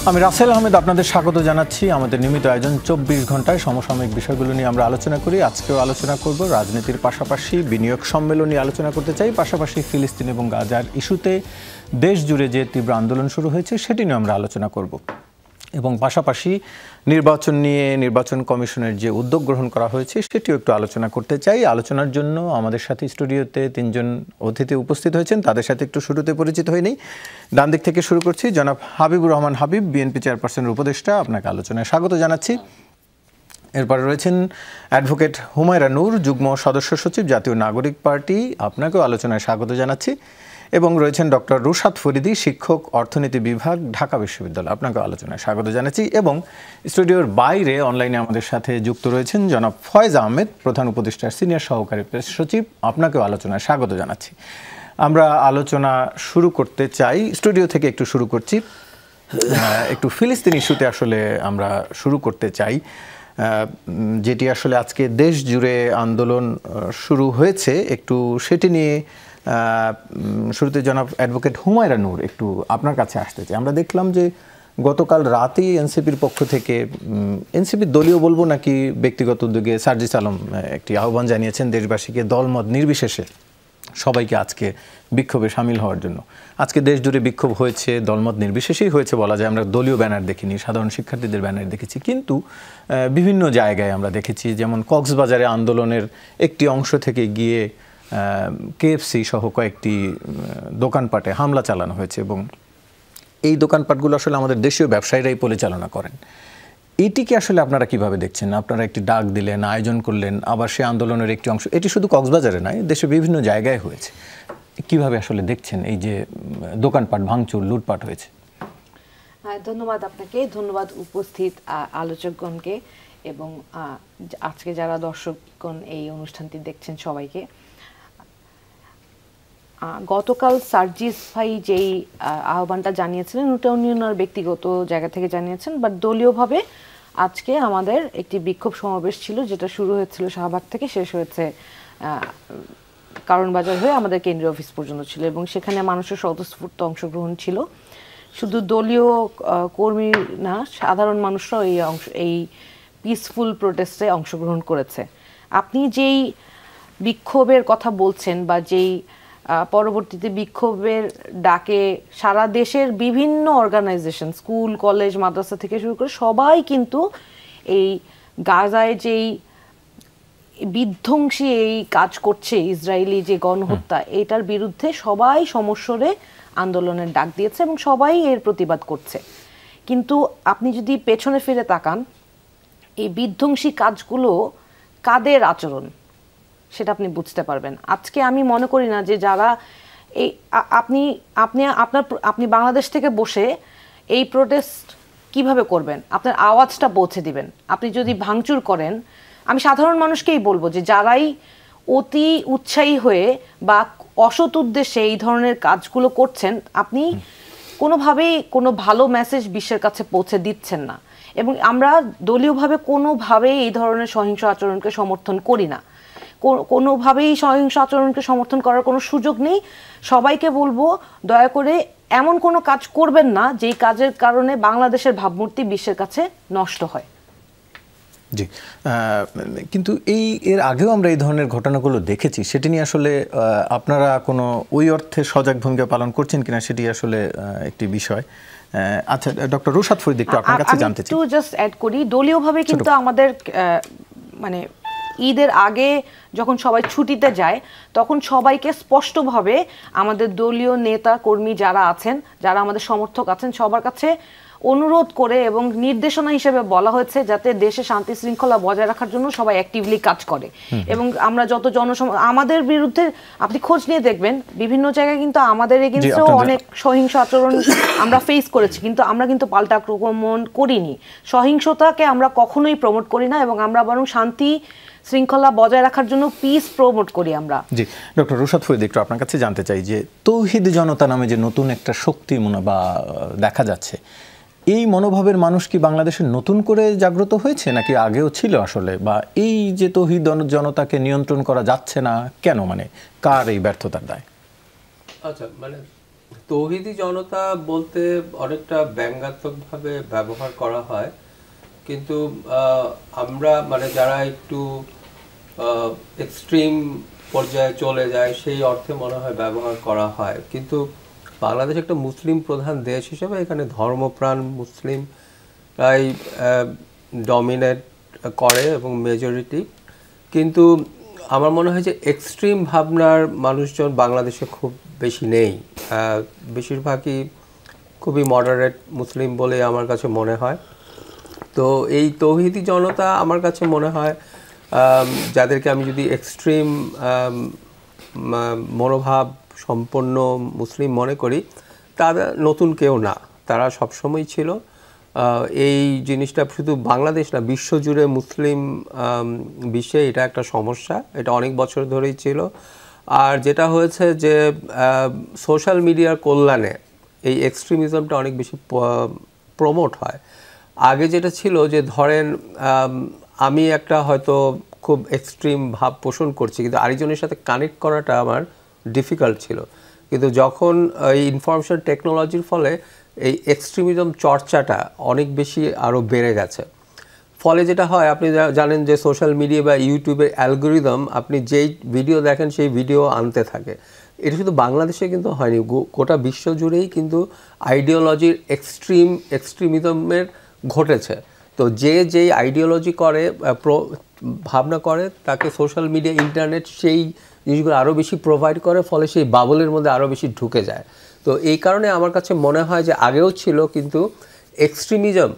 আমি রাসেল আহমেদ আপনাদের স্বাগত জানাচ্ছি আমাদের নিয়মিত আয়োজন ২৪ ঘন্টায় সমসাময়িক বিষয়গুলো নিয়ে আমরা আলোচনা করি। আজকেও আলোচনা করব রাজনীতির পাশাপাশি বিনিয়োগ সম্মেলন নিয়ে আলোচনা করতে চাই, পাশাপাশি ফিলিস্তিন এবং গাজার ইস্যুতে দেশ জুড়ে যে তীব্র আন্দোলন শুরু হয়েছে সেটি নিয়ে আমরা আলোচনা করব এবং পাশাপাশি নির্বাচন নিয়ে নির্বাচন কমিশনের যে উদ্যোগ গ্রহণ করা হয়েছে সেটিও একটু আলোচনা করতে চাই। আলোচনার জন্য আমাদের সাথে স্টুডিওতে ৩ জন অতিথি উপস্থিত হয়েছেন, তাদের সাথে একটু শুরুতে পরিচিত হয়ে নেই। ডান দিক থেকে শুরু করছি, জনাব হাবিবুর রহমান হাবিব, বিএনপি চেয়ারপারসনের উপদেষ্টা, আপনাকে আলোচনায় স্বাগত জানাচ্ছি। এরপরে রয়েছেন অ্যাডভোকেট হুমায়রা নূর, যুগ্ম সদস্য সচিব, জাতীয় নাগরিক পার্টি, আপনাকেও আলোচনায় স্বাগত জানাচ্ছি। এবং রয়েছেন ডক্টর রুশাদ ফরিদি, শিক্ষক, অর্থনীতি বিভাগ, ঢাকা বিশ্ববিদ্যালয়, আপনাকে আলোচনায় স্বাগত জানাচ্ছি। এবং স্টুডিওর বাইরে অনলাইনে আমাদের সাথে যুক্ত রয়েছেন জনাব ফয়েজ আহমেদ, প্রধান উপদেষ্টার সিনিয়র সহকারী প্রেস সচিব, আপনাকেও আলোচনায় স্বাগত জানাচ্ছি। আমরা আলোচনা শুরু করতে চাই, স্টুডিও থেকে একটু শুরু করছি, একটু ফিলিস্তিন ইস্যুতে আসলে আমরা শুরু করতে চাই, যেটি আসলে আজকে দেশ জুড়ে আন্দোলন শুরু হয়েছে। একটু সেটি নিয়ে শুরুতে জনাব অ্যাডভোকেট হুমায়রা নূর, একটু আপনার কাছে আসতে চাই। আমরা দেখলাম যে গতকাল রাতেই এনসিপির পক্ষ থেকে, এনসিপির দলীয় বলবো নাকি ব্যক্তিগত উদ্যোগে, সার্জিস আলম একটি আহ্বান জানিয়েছেন দেশবাসীকে দলমত নির্বিশেষে সবাইকে আজকে বিক্ষোভে সামিল হওয়ার জন্য। আজকে দেশ জুড়ে বিক্ষোভ হয়েছে, দলমত নির্বিশেষেই হয়েছে বলা যায়। আমরা দলীয় ব্যানার দেখিনি, সাধারণ শিক্ষার্থীদের ব্যানার দেখেছি, কিন্তু বিভিন্ন জায়গায় আমরা দেখেছি, যেমন কক্সবাজারে আন্দোলনের একটি অংশ থেকে গিয়ে কেএফসি সহ কয়েকটি দোকানপাটে হামলা চালানো হয়েছে এবং এই দোকানপাটগুলো আসলে আমাদের দেশীয় ব্যবসায়ীরাই পরিচালনা করেন। এটিকে আসলে আপনারা কিভাবে দেখছেন? আপনারা একটি ডাক দিলেন, আয়োজন করলেন, আবার সে আন্দোলনের একটি অংশ, এটি শুধু কক্সবাজারে নয়, দেশে বিভিন্ন জায়গায় হয়েছে। কিভাবে আসলে দেখছেন এই যে দোকানপাট ভাঙচুর, লুটপাট হয়েছে? ধন্যবাদ আপনাকে, ধন্যবাদ উপস্থিত আলোচকগণকে এবং আজকে যারা দর্শকগণ এই অনুষ্ঠানটি দেখছেন সবাইকে। গতকাল সার্জিস ভাই যেই আহ্বানটা জানিয়েছিলেন ওটা উনি ওনার ব্যক্তিগত জায়গা থেকে জানিয়েছেন, বাট দলীয়ভাবে আজকে আমাদের একটি বিক্ষোভ সমাবেশ ছিল, যেটা শুরু হয়েছিল শাহবাগ থেকে, শেষ হয়েছে কারণ বাজার হয়ে আমাদের কেন্দ্রীয় অফিস পর্যন্ত ছিল এবং সেখানে মানুষের স্বতঃস্ফূর্ত অংশগ্রহণ ছিল। শুধু দলীয় কর্মী না, সাধারণ মানুষরাও এই পিসফুল প্রোটেস্টে অংশগ্রহণ করেছে। আপনি যেই বিক্ষোভের কথা বলছেন বা যেই পরবর্তীতে বিক্ষোভের ডাকে সারা দেশের বিভিন্ন অর্গানাইজেশন, স্কুল, কলেজ, মাদ্রাসা থেকে শুরু করে সবাই কিন্তু এই গাজায় যেই বিধ্বংসী এই কাজ করছে ইসরায়েলি যে গণহত্যা, এটার বিরুদ্ধে সবাই সমস্বরে আন্দোলনের ডাক দিয়েছে এবং সবাই এর প্রতিবাদ করছে। কিন্তু আপনি যদি পেছনে ফিরে তাকান, এই বিধ্বংসী কাজগুলো কাদের আচরণ সেটা আপনি বুঝতে পারবেন। আজকে আমি মনে করি না যে যারা এই আপনি বাংলাদেশ থেকে বসে এই প্রোটেস্ট কিভাবে করবেন, আপনার আওয়াজটা পৌঁছে দিবেন। আপনি যদি ভাঙচুর করেন, আমি সাধারণ মানুষকেই বলবো যে যারাই অতি উৎসাহী হয়ে বা অসৎ উদ্দেশ্যে এই ধরনের কাজগুলো করছেন, আপনি কোনোভাবেই কোনো ভালো মেসেজ বিশ্বের কাছে পৌঁছে দিচ্ছেন না। এবং আমরা দলীয়ভাবে কোনোভাবেই এই ধরনের সহিংস আচরণকে সমর্থন করি না, কোনোভাবেই সহিংস আচরণকে সমর্থন করার কোনো সুযোগ নেই। সবাইকে বলবো দয়া করে এমন কোনো কাজ করবেন না যেই কাজের কারণে বাংলাদেশের ভাবমূর্তি বিশ্বের কাছে নষ্ট হয়। জি, কিন্তু এর আগেও আমরা এই ধরনের ঘটনাগুলো দেখেছি, সেটি নিয়ে আসলে আপনারা কোনো ওই অর্থে সজাগ ভূমিকা পালন করছেন কিনা সেটি আসলে একটি বিষয়। আচ্ছা, ডক্টর রুশাদ ফরিদি, একটু আপনার কাছে জানতে চাই। একটু জাস্ট অ্যাড করি, দলীয়ভাবে কিন্তু আমাদের মানে ঈদের আগে যখন সবাই ছুটিতে যায় তখন সবাইকে স্পষ্টভাবে আমাদের দলীয় নেতা কর্মী যারা আছেন, যারা আমাদের সমর্থক আছেন, সবার কাছে অনুরোধ করে এবং নির্দেশনা হিসেবে বলা হয়েছে যাতে দেশে শান্তি শৃঙ্খলা বজায় রাখার জন্য সবাই অ্যাক্টিভলি কাজ করে। এবং আমরা যত আমাদের বিরুদ্ধে আপনি খোঁজ নিয়ে দেখবেন বিভিন্ন জায়গায় কিন্তু আমাদের এগেইনস্টেও অনেক সহিংস আচরণ আমরা ফেস করেছি, কিন্তু আমরা কিন্তু পাল্টা আক্রমণ করিনি। সহিংসতাকে আমরা কখনোই প্রমোট করি না এবং আমরা বরং শান্তি শৃঙ্খলা বজায় রাখার জন্য পিস প্রমোট করি আমরা। জি, ডক্টর রুশাদ ফরিদ, একটু আপনার কাছে জানতে চাই যে তৌহিদি জনতা নামে যে নতুন একটা শক্তি বা দেখা যাচ্ছে, এই মনোভাবের মানুষ কি বাংলাদেশে নতুন করে জাগ্রত হয়েছে নাকি আগেও ছিল আসলে, বা এই যে তৌহিদ জনতাকে নিয়ন্ত্রণ করা যাচ্ছে না কেন, মানে কার এই ব্যর্থতার দায়? আচ্ছা, মানে তৌহিদি জনতা বলতে অনেকটা ব্যঙ্গাত্মকভাবে ব্যবহার করা হয়, কিন্তু আমরা মানে যারা একটু এক্সট্রিম পর্যায়ে চলে যায় সেই অর্থে মনে হয় ব্যবহার করা হয়। কিন্তু বাংলাদেশ একটা মুসলিম প্রধান দেশ হিসেবে এখানে ধর্মপ্রাণ মুসলিম প্রায় ডমিনেট করে এবং মেজরিটি, কিন্তু আমার মনে হয় যে এক্সট্রিম ভাবনার মানুষজন বাংলাদেশে খুব বেশি নেই। বেশিরভাগই খুবই মডারেট মুসলিম বলে আমার কাছে মনে হয়। তো এই তৌহিদি জনতা আমার কাছে মনে হয় যাদেরকে আমি যদি এক্সট্রিম মনোভাব সম্পন্ন মুসলিম মনে করি, তারা নতুন কেউ না, তারা সবসময় ছিল। এই জিনিসটা শুধু বাংলাদেশ না, বিশ্বজুড়ে মুসলিম বিশ্বে এটা একটা সমস্যা, এটা অনেক বছর ধরেই ছিল। আর যেটা হয়েছে যে সোশ্যাল মিডিয়ার কল্যাণে এই এক্সট্রিমিজমটা অনেক বেশি প্রমোট হয়। আগে যেটা ছিল যে ধরেন আমি একটা হয়তো খুব এক্সট্রিম ভাব পোষণ করছি, কিন্তু আরেকজনের সাথে কানেক্ট করাটা আমার ডিফিকাল্ট ছিল। কিন্তু যখন এই ইনফরমেশন টেকনোলজির ফলে এই এক্সট্রিমিজম চর্চাটা অনেক বেশি আরও বেড়ে গেছে। ফলে যেটা হয়, আপনি জানেন যে সোশ্যাল মিডিয়া বা ইউটিউবের অ্যালগোরিদম, আপনি যেই ভিডিও দেখেন সেই ভিডিও আনতে থাকে। এটা শুধু বাংলাদেশে কিন্তু হয়নি, গোটা বিশ্ব জুড়েই কিন্তু আইডিওলজির এক্সট্রিমিজমের ঘটেছে। তো যেই আইডিওলজি করে ভাবনা করে, তাকে সোশ্যাল মিডিয়া ইন্টারনেট সেই জিনিসগুলো আরও বেশি প্রোভাইড করে, ফলে সেই বাবলের মধ্যে আরও বেশি ঢুকে যায়। তো এই কারণে আমার কাছে মনে হয় যে আগেও ছিল, কিন্তু এক্সট্রিমিজম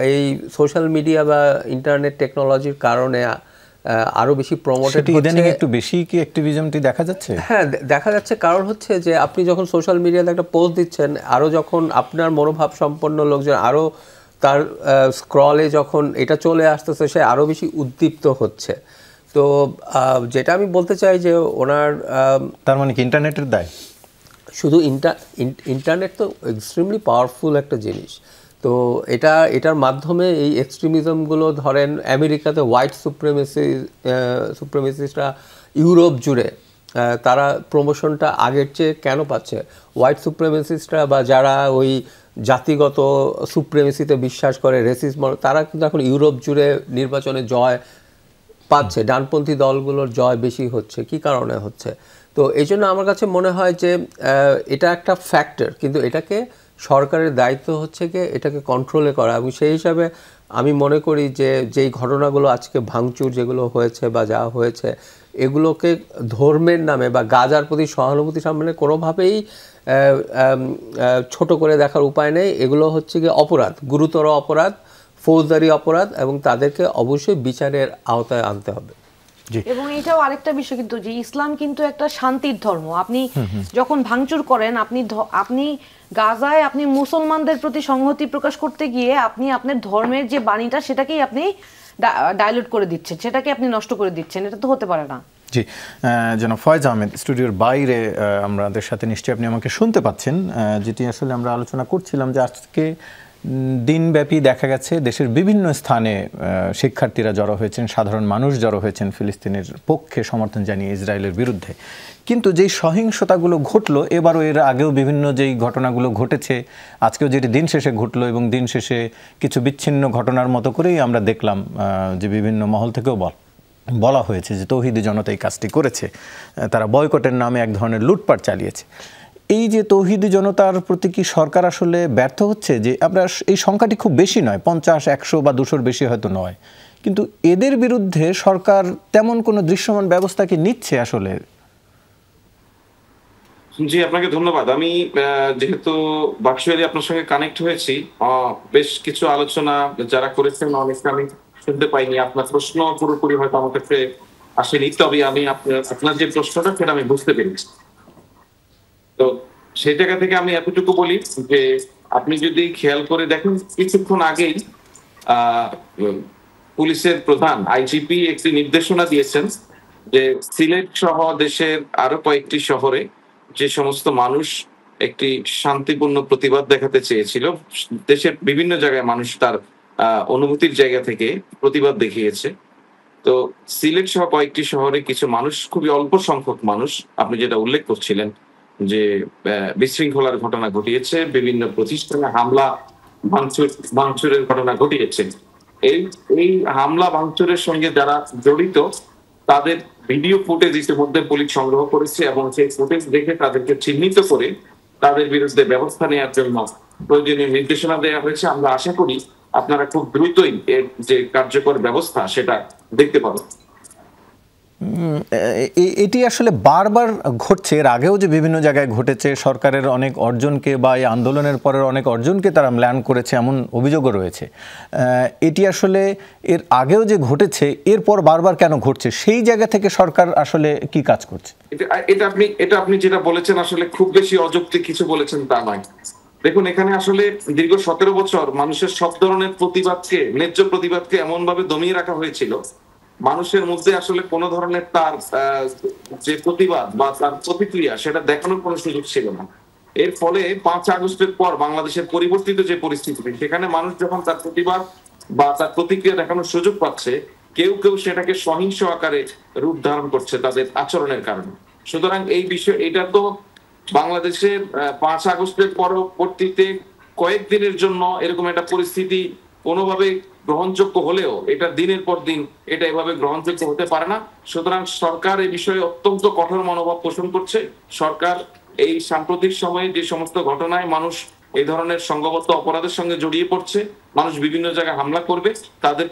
এই সোশ্যাল মিডিয়া বা ইন্টারনেট টেকনোলজির কারণে আরও বেশি প্রমোটেড হচ্ছে। একটু বেশি কি অ্যাক্টিভিজমটি দেখা যাচ্ছে? হ্যাঁ, দেখা যাচ্ছে। কারণ হচ্ছে যে আপনি যখন সোশ্যাল মিডিয়াতে একটা পোস্ট দিচ্ছেন, আরও যখন আপনার মনোভাব সম্পন্ন লোকজন আরও তার স্ক্রলে যখন এটা চলে আসতেছে, সে আরও বেশি উদ্দীপ্ত হচ্ছে। তো যেটা আমি বলতে চাই যে ওনার তার মানে কি ইন্টারনেটের দায়? শুধু ইন্টারনেট তো এক্সট্রিমলি পাওয়ারফুল একটা জিনিস। তো এটার মাধ্যমে এই এক্সট্রিমিজমগুলো, ধরেন আমেরিকাতে হোয়াইট সুপ্রিমেসিস্টরা ইউরোপ জুড়ে তারা প্রমোশনটা আগের চেয়ে কেন পাচ্ছে? হোয়াইট সুপ্রিমেসিস্টরা বা যারা ওই জাতিগত সুপ্রিমেসিতে বিশ্বাস করে, রেসিজম, তারা কিন্তু এখন ইউরোপ জুড়ে নির্বাচনে জয় পাচ্ছে। ডানপন্থী দলগুলোর জয় বেশি হচ্ছে। কি কারণে হচ্ছে? তো এই জন্য আমার কাছে মনে হয় যে এটা একটা ফ্যাক্টর, কিন্তু এটাকে সরকারের দায়িত্ব হচ্ছে কি এটাকে কন্ট্রোলে করা। এবং সেই হিসাবে আমি মনে করি যে যেই ঘটনাগুলো আজকে ভাঙচুর যেগুলো হয়েছে বা যা হয়েছে, এগুলোকে ধর্মের নামে বা গাজার প্রতি সহানুভূতি সামনে কোনোভাবেই ছোট করে দেখার উপায় নেই। এগুলো হচ্ছে গিয়ে অপরাধ, গুরুতর অপরাধ, ফৌজদারি অপরাধ, এবং তাদেরকে অবশ্যই বিচারের আওতায় আনতে হবে। এবং এটাও আরেকটা বিষয় কিন্তু, যে ইসলাম কিন্তু একটা শান্তির ধর্ম। আপনি যখন ভাঙচুর করেন, আপনি গাজায় আপনি মুসলমানদের প্রতি সংহতি প্রকাশ করতে গিয়ে আপনি আপনার ধর্মের যে বাণীটা সেটাকেই আপনি ডাইলুট করে দিচ্ছেন, সেটাকে আপনি নষ্ট করে দিচ্ছেন। এটা তো হতে পারে না। জি, যেন ফয়েজ আহমেদ স্টুডিওর বাইরে আমাদের সাথে, নিশ্চয়ই আপনি আমাকে শুনতে পাচ্ছেন। যেটি আসলে আমরা আলোচনা করছিলাম যে আজকে দিনব্যাপী দেখা গেছে দেশের বিভিন্ন স্থানে শিক্ষার্থীরা জড়ো হয়েছেন, সাধারণ মানুষ জড়ো হয়েছেন ফিলিস্তিনের পক্ষে সমর্থন জানিয়ে ইসরায়েলের বিরুদ্ধে। কিন্তু যেই সহিংসতাগুলো ঘটলো, এবারও এর আগেও বিভিন্ন যেই ঘটনাগুলো ঘটেছে, আজকেও যেটি দিন শেষে ঘটলো, এবং দিন শেষে কিছু বিচ্ছিন্ন ঘটনার মতো করেই আমরা দেখলাম যে বিভিন্ন মহল থেকেও বলা হয়েছে যে তৌহিদি জনতা এই কাজটি করেছে, তারা বয়কটের নামে এক ধরনের লুটপাট চালিয়েছে। এই যে তৌহিদি জনতার প্রতি কি সরকার আসলে ব্যর্থ হচ্ছে? যে আমরা এই সংখ্যাটি খুব বেশি নয়, 50, 100 বা 200-র বেশি হয়তো নয়, কিন্তু এদের বিরুদ্ধে সরকার তেমন কোনো দৃশ্যমান ব্যবস্থা কি নিচ্ছে আসলে? জি, আপনাকে ধন্যবাদ। আমি যেহেতু ভার্চুয়ালি আপনার সঙ্গে কানেক্ট হয়েছি, বেশ কিছু আলোচনা যারা করেছেন অনেকটা আমি শুনতে পাইনি। আপনার প্রশ্ন পুরোপুরি হয়তো আমার কাছে আসেনি, তবে আমি আপনার যে প্রশ্নটা সেটা আমি বুঝতে পেরেছি। তো সেই জায়গা থেকে আমি এতটুকু বলি যে আপনি যদি খেয়াল করে দেখেন, কিছুক্ষণ আগেই পুলিশের প্রধান আইজিপি একটি নির্দেশনা দিয়েছেন যে সিলেট সহ দেশের আরো কয়েকটি শহরে যে সমস্ত মানুষ একটি শান্তিপূর্ণ প্রতিবাদ দেখাতে চেয়েছিল, দেশের বিভিন্ন জায়গায় মানুষ তার অনুভূতির জায়গা থেকে প্রতিবাদ দেখিয়েছে। তো সিলেট সহ কয়েকটি শহরে কিছু মানুষ, খুবই অল্প সংখ্যক মানুষ, আপনি যেটা উল্লেখ করছিলেন যে বিশৃঙ্খলার ঘটনা ঘটিয়েছে, বিভিন্ন প্রতিষ্ঠানে হামলা ভাঙচুরের ঘটনা ঘটিয়েছে। এই হামলা ভাঙচুরের সঙ্গে যারা জড়িত তাদের ভিডিও ফুটেজ ইতিমধ্যে পুলিশ সংগ্রহ করেছে এবং সেই ফুটেজ দেখে তাদেরকে চিহ্নিত করে তাদের বিরুদ্ধে ব্যবস্থা নেওয়ার জন্য প্রয়োজনীয় নির্দেশনা দেওয়া হয়েছে। আমরা আশা করি আপনারা খুব দ্রুতই এর যে কার্যকর ব্যবস্থা সেটা দেখতে পাবেন। এটি আসলে বারবার ঘটছে, এর আগেও যে বিভিন্ন জায়গায় ঘটেছে, সরকারের অনেক অর্জনকে বা এই আন্দোলনের পরের অনেক অর্জনকে তারা ম্লান করেছে, এমন অভিযোগও রয়েছে। এটি আসলে এর আগেও যে ঘটেছে, এরপর বারবার কেন ঘটছে, সেই জায়গা থেকে সরকার আসলে কি কাজ করছে? এটা আপনি যেটা বলেছেন আসলে খুব বেশি অযৌক্তিক কিছু বলেছেন তা নয়। দেখুন, এখানে আসলে দীর্ঘ 17 বছর মানুষের সব ধরনের প্রতিবাদকে, ন্যায্য প্রতিবাদকে এমন ভাবে দমিয়ে রাখা হয়েছিল, মানুষের মধ্যে আসলে কোন ধরনের তার যে প্রতিবাদ বা তার প্রতিক্রিয়া সেটা দেখানোর কোনো সুযোগ ছিল না। এর ফলে 5 আগস্টের পর বাংলাদেশের পরিবর্তিত যে পরিস্থিতি, সেখানে মানুষ যখন তার প্রতিবাদ বা তার প্রতিক্রিয়া দেখানোর সুযোগ পাচ্ছে, কেউ কেউ সেটাকে সহিংস আকারে রূপ ধারণ করছে তাদের আচরণের কারণে। সুতরাং এই বিষয়, এটা তো বাংলাদেশের 5 আগস্টের পরবর্তীতে কয়েকদিনের জন্য এরকম একটা পরিস্থিতি কোনোভাবে গ্রহণযোগ্য হলেও এটা দিনের পর দিন এটা এভাবে গ্রহণযোগ্য হতে পারে না। সুতরাং সরকার এই বিষয়ে অত্যন্ত কঠোর মনোভাব পোষণ করছে। সরকার এই সাম্প্রতিক সময়ে যে সমস্ত ঘটনায় মানুষ এই ধরনের সংঘবদ্ধ অপরাধের সঙ্গে জড়িয়ে পড়ছে, মানুষ বিভিন্ন জায়গায় হামলা করবে, তাদের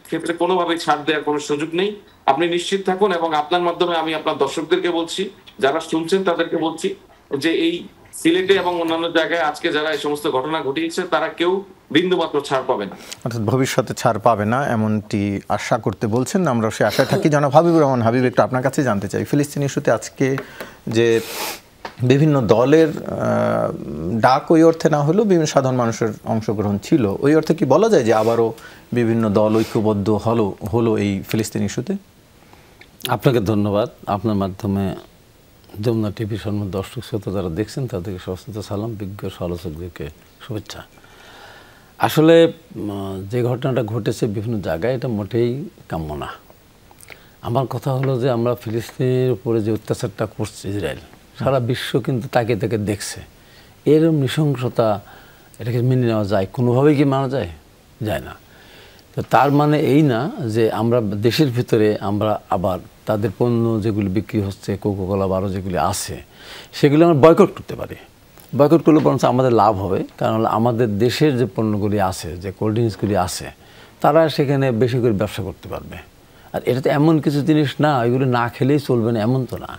ক্ষেত্রে কোনোভাবে ছাড় দেওয়ার কোনো সুযোগ নেই। আপনি নিশ্চিত থাকুন, এবং আপনার মাধ্যমে আমি আপনার দর্শকদেরকে বলছি, যারা শুনছেন তাদেরকে বলছি যে এই সিলেটে এবং অন্যান্য জায়গায় আজকে যারা এই সমস্ত ঘটনা ঘটিয়েছে তারা কেউ বিন্দুমাত্র ছাড় পাবে না, অর্থাৎ ভবিষ্যতে ছাড় পাবে না এমনটি আশা করতে বলছেন। আমরা সে আশায় থাকি। জনাব হাবিবুর রহমান হাবিব, একটু আপনার কাছে জানতে চাই, ফিলিস্তিন ইস্যুতে আজকে যে বিভিন্ন দলের ডাক ওই অর্থে না হলেও বিভিন্ন সাধারণ মানুষের অংশগ্রহণ ছিল, ওই অর্থে কি বলা যায় যে আবারও বিভিন্ন দল ঐক্যবদ্ধ হলো এই ফিলিস্তিন ইস্যুতে? আপনাকে ধন্যবাদ। আপনার মাধ্যমে যমুনা টিভি সম্মান দর্শক শ্রোতা যারা দেখছেন তাদেরকে সশ্রদ্ধ সালাম, বিজ্ঞ সমালোচকদেরকে শুভেচ্ছা। আসলে যে ঘটনাটা ঘটেছে বিভিন্ন জায়গায়, এটা মোটেই কাম্য না। আমার কথা হলো যে আমরা ফিলিস্তিনের উপরে যে অত্যাচারটা করছে ইসরায়েল, সারা বিশ্ব কিন্তু তাকে তাকে দেখছে। এরকম নৃশংসতা, এটাকে মেনে নেওয়া যায়? কোনোভাবেই কি মানা যায়? যায় না। তো তার মানে এই না যে আমরা দেশের ভিতরে আমরা আবার তাদের পণ্য যেগুলি বিক্রি হচ্ছে, কোকোকোলা বা আরও যেগুলি আছে, সেগুলো আমরা বয়কট করতে পারি। বয়কট করলে বরঞ্চ আমাদের লাভ হবে, কারণ আমাদের দেশের যে পণ্যগুলি আছে, যে কোল্ড ড্রিঙ্কসগুলি আছে, তারা সেখানে বেশি করে ব্যবসা করতে পারবে। আর এটা তো এমন কিছু জিনিস না এগুলো না খেলেই চলবে না, এমন তো না।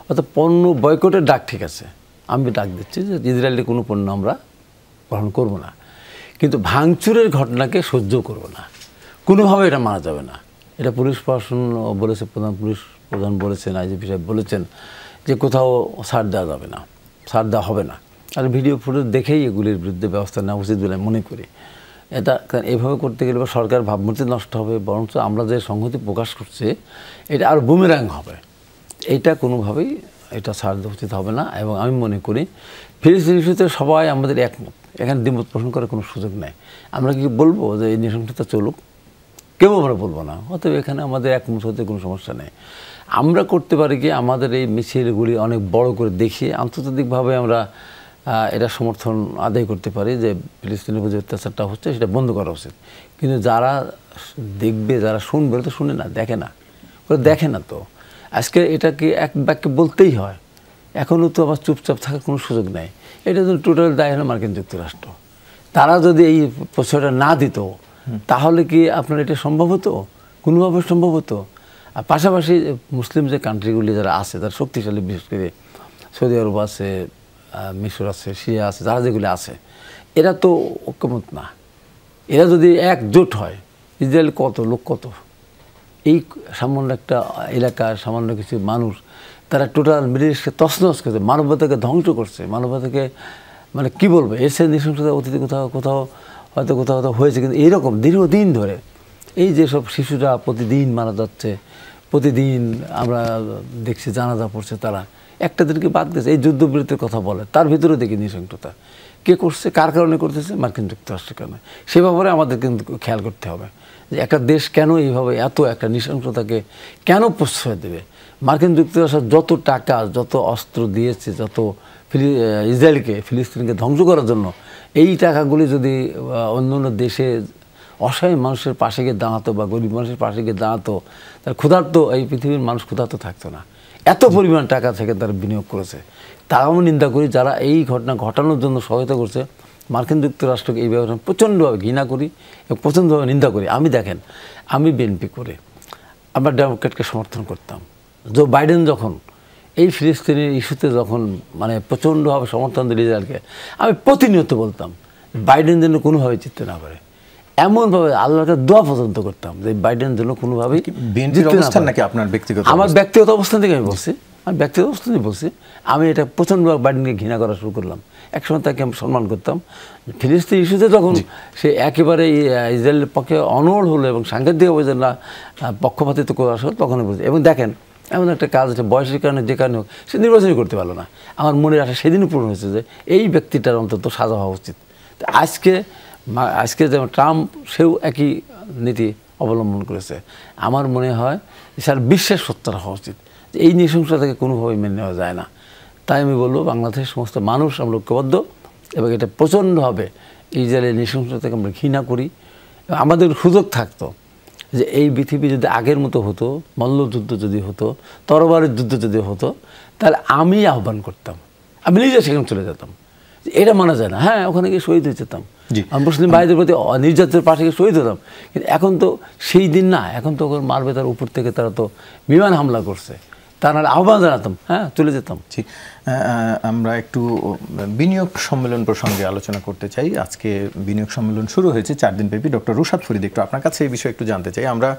অর্থাৎ পণ্য বয়কটের ডাক ঠিক আছে, আমি ডাক দিচ্ছি যে ইসরায়েলের কোনো পণ্য আমরা গ্রহণ করব না, কিন্তু ভাঙচুরের ঘটনাকে সহ্য করব না, কোনোভাবে এটা মানা যাবে না। এটা পুলিশ প্রশাসন বলেছে, পুলিশ প্রধান বলেছেন, আইজিপি সাহেব বলেছেন যে কোথাও ছাড় দেওয়া যাবে না, ছাড় দেওয়া হবে না। আর ভিডিও ফুটেজ দেখেই এগুলির বিরুদ্ধে ব্যবস্থা নেওয়া উচিত বলে মনে করি। এটা এইভাবে করতে গেলে বা সরকার ভাবমূর্তি নষ্ট হবে, বরঞ্চ আমরা যে সংহতি প্রকাশ করছি এটা আরও বুমেরাং হবে। এইটা কোনোভাবেই এটা ছাড় দেওয়া উচিত হবে না। এবং আমি মনে করি ফিলিস্তিন ইস্যুতে সবাই আমাদের একমত, এখানে দ্বিমত পোষণ করার কোনো সুযোগ নেই। আমরা কি বলবো যে এই নৃশংসতা চলুক? কেউ আমরা বলবো না। অতএব এখানে আমাদের একমত হতে কোনো সমস্যা নেই। আমরা করতে পারি কি, আমাদের এই মিছিলগুলি অনেক বড় করে দেখিয়ে আন্তর্জাতিকভাবে আমরা এটা সমর্থন আদায় করতে পারি যে ফিলিস্তিনের উপর যে অত্যাচারটা হচ্ছে সেটা বন্ধ করা উচিত। কিন্তু যারা দেখবে, যারা শুনবে, তো শুনে না, দেখে না, ওরা দেখে না। তো আজকে এটাকে এক বাক্যে বলতেই হয়, এখনও তো আবার চুপচাপ থাকার কোনো সুযোগ নেই। এটা তো টোটাল দায় হলো মার্কিন যুক্তরাষ্ট্র। তারা যদি এই প্রশ্রয়টা না দিত তাহলে কি আপনার এটা সম্ভব হতো? কোনোভাবে সম্ভব হতো? আর পাশাপাশি মুসলিম যে কান্ট্রিগুলি যারা আছে, তারা শক্তিশালী, বিশেষ করে সৌদি আরব আছে, মিশর আছে, সিরিয়া আছে, যারা যেগুলি আছে, এরা তো ঐক্যমত না। এরা যদি একজোট হয়, ইসরায়েল কত লোক, কত এই সামান্য একটা এলাকার সামান্য কিছু মানুষ, তারা টোটাল মিডল ইস্টকে তছনছ করছে, মানবতাকে ধ্বংস করছে, মানবতাকে মানে কী বলবো, এসে নৃশংসতা অতীতে কোথাও হয়তো কোথাও হয়েছে, কিন্তু এইরকম দীর্ঘদিন ধরে এই যেসব শিশুরা প্রতিদিন মারা যাচ্ছে, প্রতিদিন আমরা দেখছি জানাজা পড়ছে, তারা একটা দিনকে বাদ দিয়েছে। এই যুদ্ধবিরতির কথা বলে, তার ভিতরে দেখি নৃশংসতা কে করছে, কার কারণে করতেছে, মার্কিন যুক্তরাষ্ট্রের কারণে। সে ব্যাপারে আমাদের কিন্তু খেয়াল করতে হবে যে একটা দেশ কেন এইভাবে এত একটা নৃশংসতাকে কেন প্রশ্রয় দেবে। মার্কিন যুক্তরাষ্ট্র যত টাকা, যত অস্ত্র দিয়েছে, যত ইসরায়েলকে, ফিলিস্তিনকে ধ্বংস করার জন্য, এই টাকাগুলি যদি অন্য অন্য দেশে অসহায় মানুষের পাশে গিয়ে দাঁড়াতো বা গরিব মানুষের পাশে গিয়ে দাঁড়াতো, তার ক্ষুধার্ত, এই পৃথিবীর মানুষ ক্ষুধার্ত থাকতো না। এত পরিমাণ টাকা থেকে তারা বিনিয়োগ করেছে। তারাও নিন্দা করি, যারা এই ঘটনা ঘটানোর জন্য সহায়তা করছে মার্কিন যুক্তরাষ্ট্রকে, এই ব্যবস্থা প্রচণ্ডভাবে ঘৃণা করি এবং প্রচণ্ডভাবে নিন্দা করি। আমি দেখেন, আমি বিএনপি করে আমরা ডেমোক্রেটকে সমর্থন করতাম। জো বাইডেন যখন এই ফিলিস্তিনের ইস্যুতে যখন মানে প্রচণ্ডভাবে সমর্থন দিল ইসরায়েলকে, আমি প্রতিনিয়ত বলতাম বাইডেন যেন কোনোভাবে জিততে না পারে। এমনভাবে আল্লাহকে দোয়া পর্যন্ত করতাম যে বাইডেন যেন কোনোভাবেই বিএনপির অবস্থান নাকি আপনার ব্যক্তিগত? আমার ব্যক্তিগত অবস্থান থেকে আমি বলছি, আমি ব্যক্তিগত অবস্থান থেকে বলছি। আমি এটা প্রচণ্ডভাবে বাইডেনকে ঘৃণা করা শুরু করলাম। একসময় তাকে আমি সম্মান করতাম। ফিলিস্তিন ইস্যুতে যখন সে একেবারে ইসরায়েলের পক্ষে অনড় হলো এবং সাংঘাতিকভাবে যে না পক্ষপাতিত্ব করে আসলো, তখন বুঝি। এবং দেখেন, এমন একটা কাজ আছে, বয়সের কারণে যে কারণে হোক সে নির্বাচনই করতে পারলো না। আমার মনের আশা সেদিনই পূরণ হয়েছে যে এই ব্যক্তিটার অন্তত সাজা হওয়া উচিত। আজকে যেমন ট্রাম্প, সেও একই নীতি অবলম্বন করেছে। আমার মনে হয় সারা বিশ্বের সত্যটা হওয়া উচিত যে এই নৃশংসতাকে কোনোভাবেই মেনে নেওয়া যায় না। তাই আমি বলবো, বাংলাদেশের সমস্ত মানুষ আমরা ঐক্যবদ্ধ এবং এটা প্রচণ্ডভাবে ইসরায়েলের নৃশংসতাকে আমরা ঘৃণা করি। আমাদের সুযোগ থাকতো যে এই পৃথিবী যদি আগের মতো হতো, মল্লযুদ্ধ যদি হতো, তরবারের যুদ্ধ যদি হতো, তাহলে আমি আহ্বান করতাম, আমি নিজে সেখানে চলে যেতাম। এটা মানা যায় না। হ্যাঁ, ওখানে গিয়ে শহীদ হয়ে যেতাম, মুসলিম ভাইদের প্রতি নির্যাতনের পাশে গিয়ে শহীদ হতাম। কিন্তু এখন তো সেই দিন না, এখন তো মারবে তার উপর থেকে, তারা তো বিমান হামলা করছে। তা নাহলে আহ্বান জানাতাম, হ্যাঁ চলে যেতাম। ঠিক, আমরা একটু বিনিয়োগ সম্মেলন প্রসঙ্গে আলোচনা করতে চাই। আজকে বিনিয়োগ সম্মেলন শুরু হয়েছে 4 দিন ব্যাপী। ডক্টর রুশাদ ফরিদ, একটু আপনার কাছে এই বিষয়ে একটু জানতে চাই। আমরা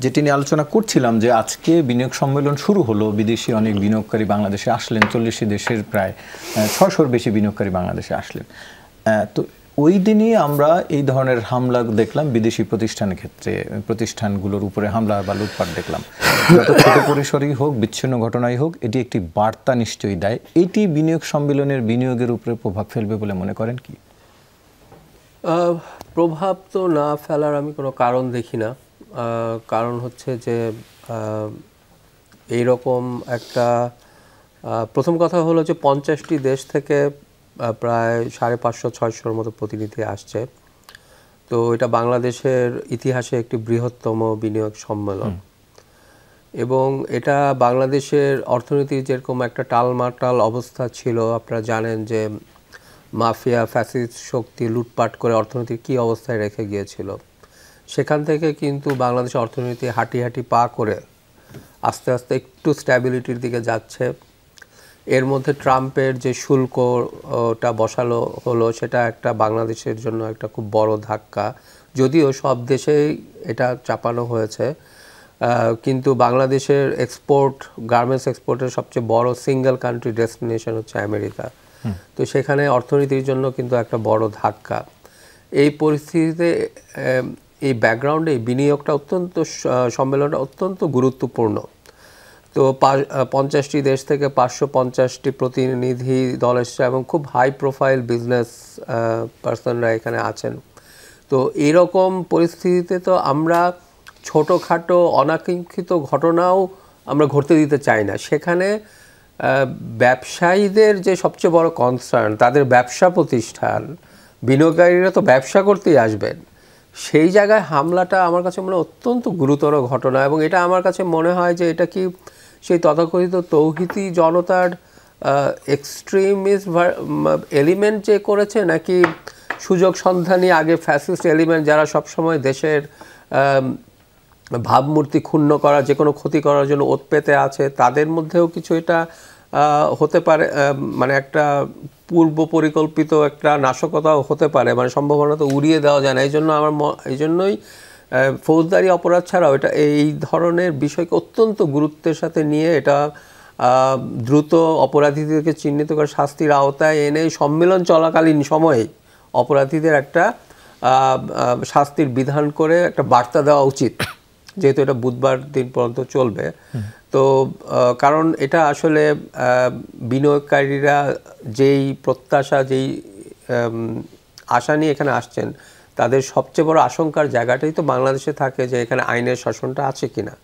যেটি নিয়ে আলোচনা করছিলাম যে আজকে বিনিয়োগ সম্মেলন শুরু হলো, বিদেশি অনেক বিনিয়োগকারী বাংলাদেশে আসলেন, 40 দেশের প্রায় 600-র বেশি বিনিয়োগকারী বাংলাদেশে আসলেন। তো ওই দিনই আমরা এই ধরনের হামলা দেখলাম বিদেশি প্রতিষ্ঠানের ক্ষেত্রে, প্রতিষ্ঠানগুলোর উপরে হামলা বা লুটপাট দেখলাম। যত ছোট পরিসরই হোক, বিচ্ছিন্ন ঘটনাই হোক, এটি একটি বার্তা নিশ্চয়ই দেয়। এটি বিনিয়োগ সম্মেলনের বিনিয়োগের উপরে প্রভাব ফেলবে বলে মনে করেন কি? প্রভাব তো না ফেলার আমি কোনো কারণ দেখি না। কারণ হচ্ছে যে এইরকম একটা, প্রথম কথা হলো যে 50টি দেশ থেকে প্রায় 550-600-র মতো প্রতিনিধি আসছে। তো এটা বাংলাদেশের ইতিহাসে একটি বৃহত্তম বিনিয়োগ সম্মেলন এবং এটা বাংলাদেশের অর্থনীতির যেরকম একটা টালমাটাল অবস্থা ছিল, আপনারা জানেন যে মাফিয়া ফ্যাসিস্ট শক্তি লুটপাট করে অর্থনীতির কী অবস্থায় রেখে গিয়েছিল, সেখান থেকে কিন্তু বাংলাদেশের অর্থনীতি হাঁটি হাঁটি পা করে আস্তে আস্তে একটু স্ট্যাবিলিটির দিকে যাচ্ছে। এর মধ্যে ট্রাম্পের যে শুল্কটা বসালো হলো, সেটা একটা বাংলাদেশের জন্য একটা খুব বড় ধাক্কা। যদিও সব দেশেই এটা চাপানো হয়েছে, কিন্তু বাংলাদেশের এক্সপোর্ট, গার্মেন্টস এক্সপোর্টের সবচেয়ে বড় সিঙ্গেল কান্ট্রি ডেস্টিনেশন হচ্ছে আমেরিকা। তো সেখানে অর্থনীতির জন্য কিন্তু একটা বড় ধাক্কা। এই পরিস্থিতিতে এই ব্যাকগ্রাউন্ডে এই বিনিয়োগটা সম্মেলনটা অত্যন্ত গুরুত্বপূর্ণ। তো 50টি দেশ থেকে 550টি প্রতিনিধি দল এসছে এবং খুব হাই প্রোফাইল বিজনেস পার্সনরা এখানে আছেন। তো এরকম পরিস্থিতিতে তো আমরা ছোটোখাটো অনাকাঙ্ক্ষিত ঘটনাও আমরা ঘটতে দিতে চাই না। সেখানে ব্যবসায়ীদের যে সবচেয়ে বড় কনসার্ন, তাদের ব্যবসা প্রতিষ্ঠান, বিনিয়োগকারীরা তো ব্যবসা করতেই আসবেন, সেই জায়গায় হামলাটা আমার কাছে মনে হয় অত্যন্ত গুরুতর ঘটনা। এবং এটা আমার কাছে মনে হয় যে এটা কি সেই তথাকথিত তৌহিদি জনতার এক্সট্রিমিস্ট এলিমেন্ট যে করেছে, নাকি সুযোগ সন্ধানী আগে ফ্যাসিস্ট এলিমেন্ট যারা সবসময় দেশের ভাবমূর্তি ক্ষুণ্ণ করা, যে কোনো ক্ষতি করার জন্য ওত পেতে আছে, তাদের মধ্যেও কিছু এটা হতে পারে, মানে একটা পূর্ব পরিকল্পিত একটা নাশকতাও হতে পারে, মানে সম্ভাবনা তো উড়িয়ে দেওয়া যায় না। এই জন্যই ফৌজদারি অপরাধ ছাড়াও এটা এই ধরনের বিষয়কে অত্যন্ত গুরুত্বের সাথে নিয়ে এটা দ্রুত অপরাধীদেরকে চিহ্নিত করে শাস্তির আওতায় এনে সম্মেলন চলাকালীন সময়ে অপরাধীদের একটা শাস্তির বিধান করে একটা বার্তা দেওয়া উচিত, যেহেতু এটা বুধবার দিন পর্যন্ত চলবে। তো কারণ এটা আসলে বিনিয়োগকারীরা যেই প্রত্যাশা, যেই আশা নিয়ে এখানে আসছেন, তাদের সবচেয়ে বড় আশঙ্কার জায়গাটাই তো বাংলাদেশে থাকে যে এখানে আইনের শাসনটা আছে কিনা।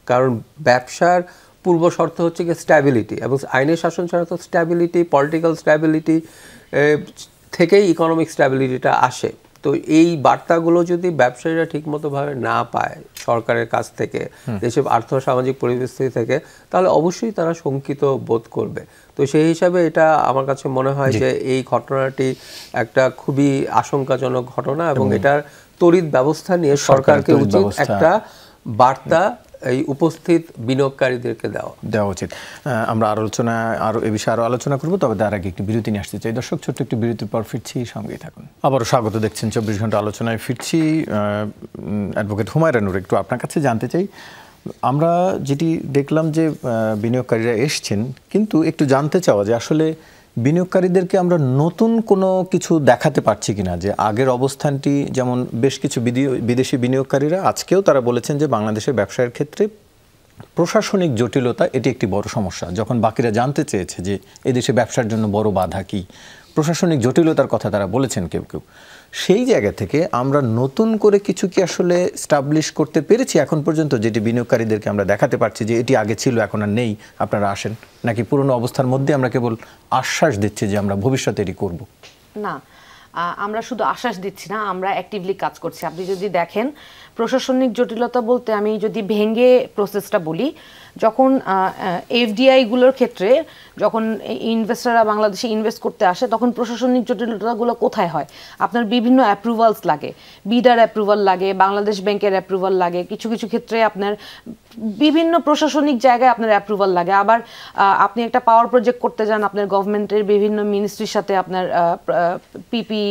কারণ ব্যবসার পূর্ব শর্ত হচ্ছে কি স্ট্যাবিলিটি, এবং আইনের শাসন ছাড়া তো স্ট্যাবিলিটি, পলিটিক্যাল স্ট্যাবিলিটি থেকেই ইকোনমিক স্ট্যাবিলিটিটা আসে। তো এই বার্তাগুলো যদি ব্যবসায়ীরা ঠিকমতোভাবে না পায় সরকারের কাছ থেকে, দেশের আর্থসামাজিক পরিস্থিতি থেকে, তাহলে অবশ্যই তারা শঙ্কিত বোধ করবে। তো সেই হিসাবে এটা আমার কাছে মনে হয় যে এই ঘটনাটি একটা খুবই আশঙ্কাজনক ঘটনা, এবং এটার তড়িৎ ব্যবস্থা নিয়ে সরকারকে উচিত একটা বার্তা এই উপস্থিত বিনিয়োগকারীদেরকে দেওয়া উচিত। আমরা আরো এই বিষয়ে আলোচনা করবো, তবে তার আগে একটি বিরতি নিয়ে আসতে চাই। দর্শক, ছোট্ট একটি বিরতির পর ফিরছি, সঙ্গেই থাকুন। আবারও স্বাগত, দেখছেন 24 ঘন্টা আলোচনায় ফিরছি। অ্যাডভোকেট হুমায়রা নূর, একটু আপনার কাছে জানতে চাই, আমরা যেটি দেখলাম যে বিনিয়োগকারীরা এসছেন, কিন্তু একটু জানতে চাওয়া যে আসলে বিনিয়োগকারীদেরকে আমরা নতুন কোনো কিছু দেখাতে পারছি কিনা, যে আগের অবস্থানটি যেমন বেশ কিছু বিদেশি বিনিয়োগকারীরা আজকেও তারা বলেছেন যে বাংলাদেশের ব্যবসায়ের ক্ষেত্রে প্রশাসনিক জটিলতা এটি একটি বড় সমস্যা। যখন বাকিরা জানতে চেয়েছে যে এদেশে ব্যবসার জন্য বড় বাধা কি, প্রশাসনিক জটিলতার কথা তারা বলেছেন কেউ কেউ। সেই জায়গা থেকে আমরা নতুন করে কিছু কি আসলে স্টাবলিশ করতে পেরেছি এখন পর্যন্ত, যেটি বিনিয়োগকারীদেরকে আমরা দেখাতে পারছি যে এটি আগে ছিল এখন আর নেই, আপনারা আসেন, নাকি পুরনো অবস্থার মধ্যে আমরা কেবল আশ্বাস দিচ্ছি যে আমরা ভবিষ্যতে এটি করব? না, আমরা শুধু আশ্বাস দিচ্ছি না, আমরা অ্যাক্টিভলি কাজ করছি। আপনি যদি দেখেন প্রশাসনিক জটিলতা বলতে আমি যদি ভেঙে প্রসেসটা বলি, যখন এফডিআইগুলোর ক্ষেত্রে যখন ইনভেস্টররা বাংলাদেশে ইনভেস্ট করতে আসে, তখন প্রশাসনিক জটিলতাগুলো কোথায় হয়? আপনার বিভিন্ন অ্যাপ্রুভালস লাগে, বিডার অ্যাপ্রুভাল লাগে, বাংলাদেশ ব্যাংকের অ্যাপ্রুভাল লাগে, কিছু কিছু ক্ষেত্রে আপনার বিভিন্ন প্রশাসনিক জায়গায় আপনার অ্যাপ্রুভাল লাগে। আবার আপনি একটা পাওয়ার প্রজেক্ট করতে যান, আপনার গভর্নমেন্টের বিভিন্ন মিনিস্ট্রির সাথে আপনার পিপি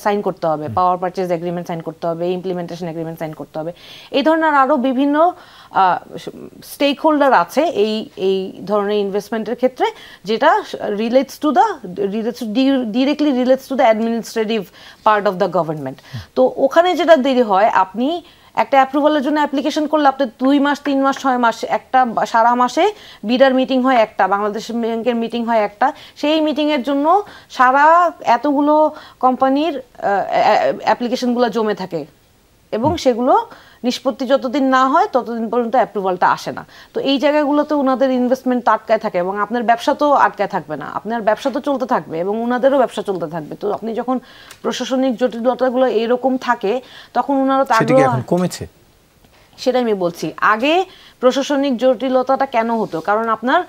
সাইন করতে হবে, পাওয়ার পারচেজ এগ্রিমেন্ট সাইন করতে হবে, ইমপ্লিমেন্টেশন এগ্রিমেন্ট সাইন করতে হবে। এই ধরনের আরও বিভিন্ন স্টেক হোল্ডার আছে এই ধরনের ইনভেস্টমেন্টের ক্ষেত্রে, যেটা directly relates to the administrative part of the government. তো ওখানে যেটা দেরি হয়, আপনি একটা অ্যাপ্রুভালের জন্য অ্যাপ্লিকেশন করলে আপনার 2 মাস 3 মাস 6 মাস, একটা সারা মাসে বিডার মিটিং হয় একটা, বাংলাদেশ ব্যাংকের মিটিং হয় একটা, সেই মিটিংয়ের জন্য সারা এতগুলো কোম্পানির অ্যাপ্লিকেশনগুলো জমে থাকে, এবং সেগুলো নিষ্পত্তি যতদিন না হয় ততদিন পর্যন্ত অ্যাপ্রুভালটা আসে না। তো এই জায়গাগুলোতে ওনাদের ইনভেস্টমেন্ট আটকায় থাকে, এবং আপনার ব্যবসা তো আটকায় থাকবে না, আপনার ব্যবসা তো চলতে থাকবে এবং ওনাদেরও ব্যবসা চলতে থাকবে। তো আপনি যখন প্রশাসনিক জটিলতাগুলো এরকম থাকে, তখন ওনারা তো আগ্রহ কমেছে। সেটাই আমি বলছি, আগে প্রশাসনিক জটিলতাটা কেন হতো? কারণ আপনার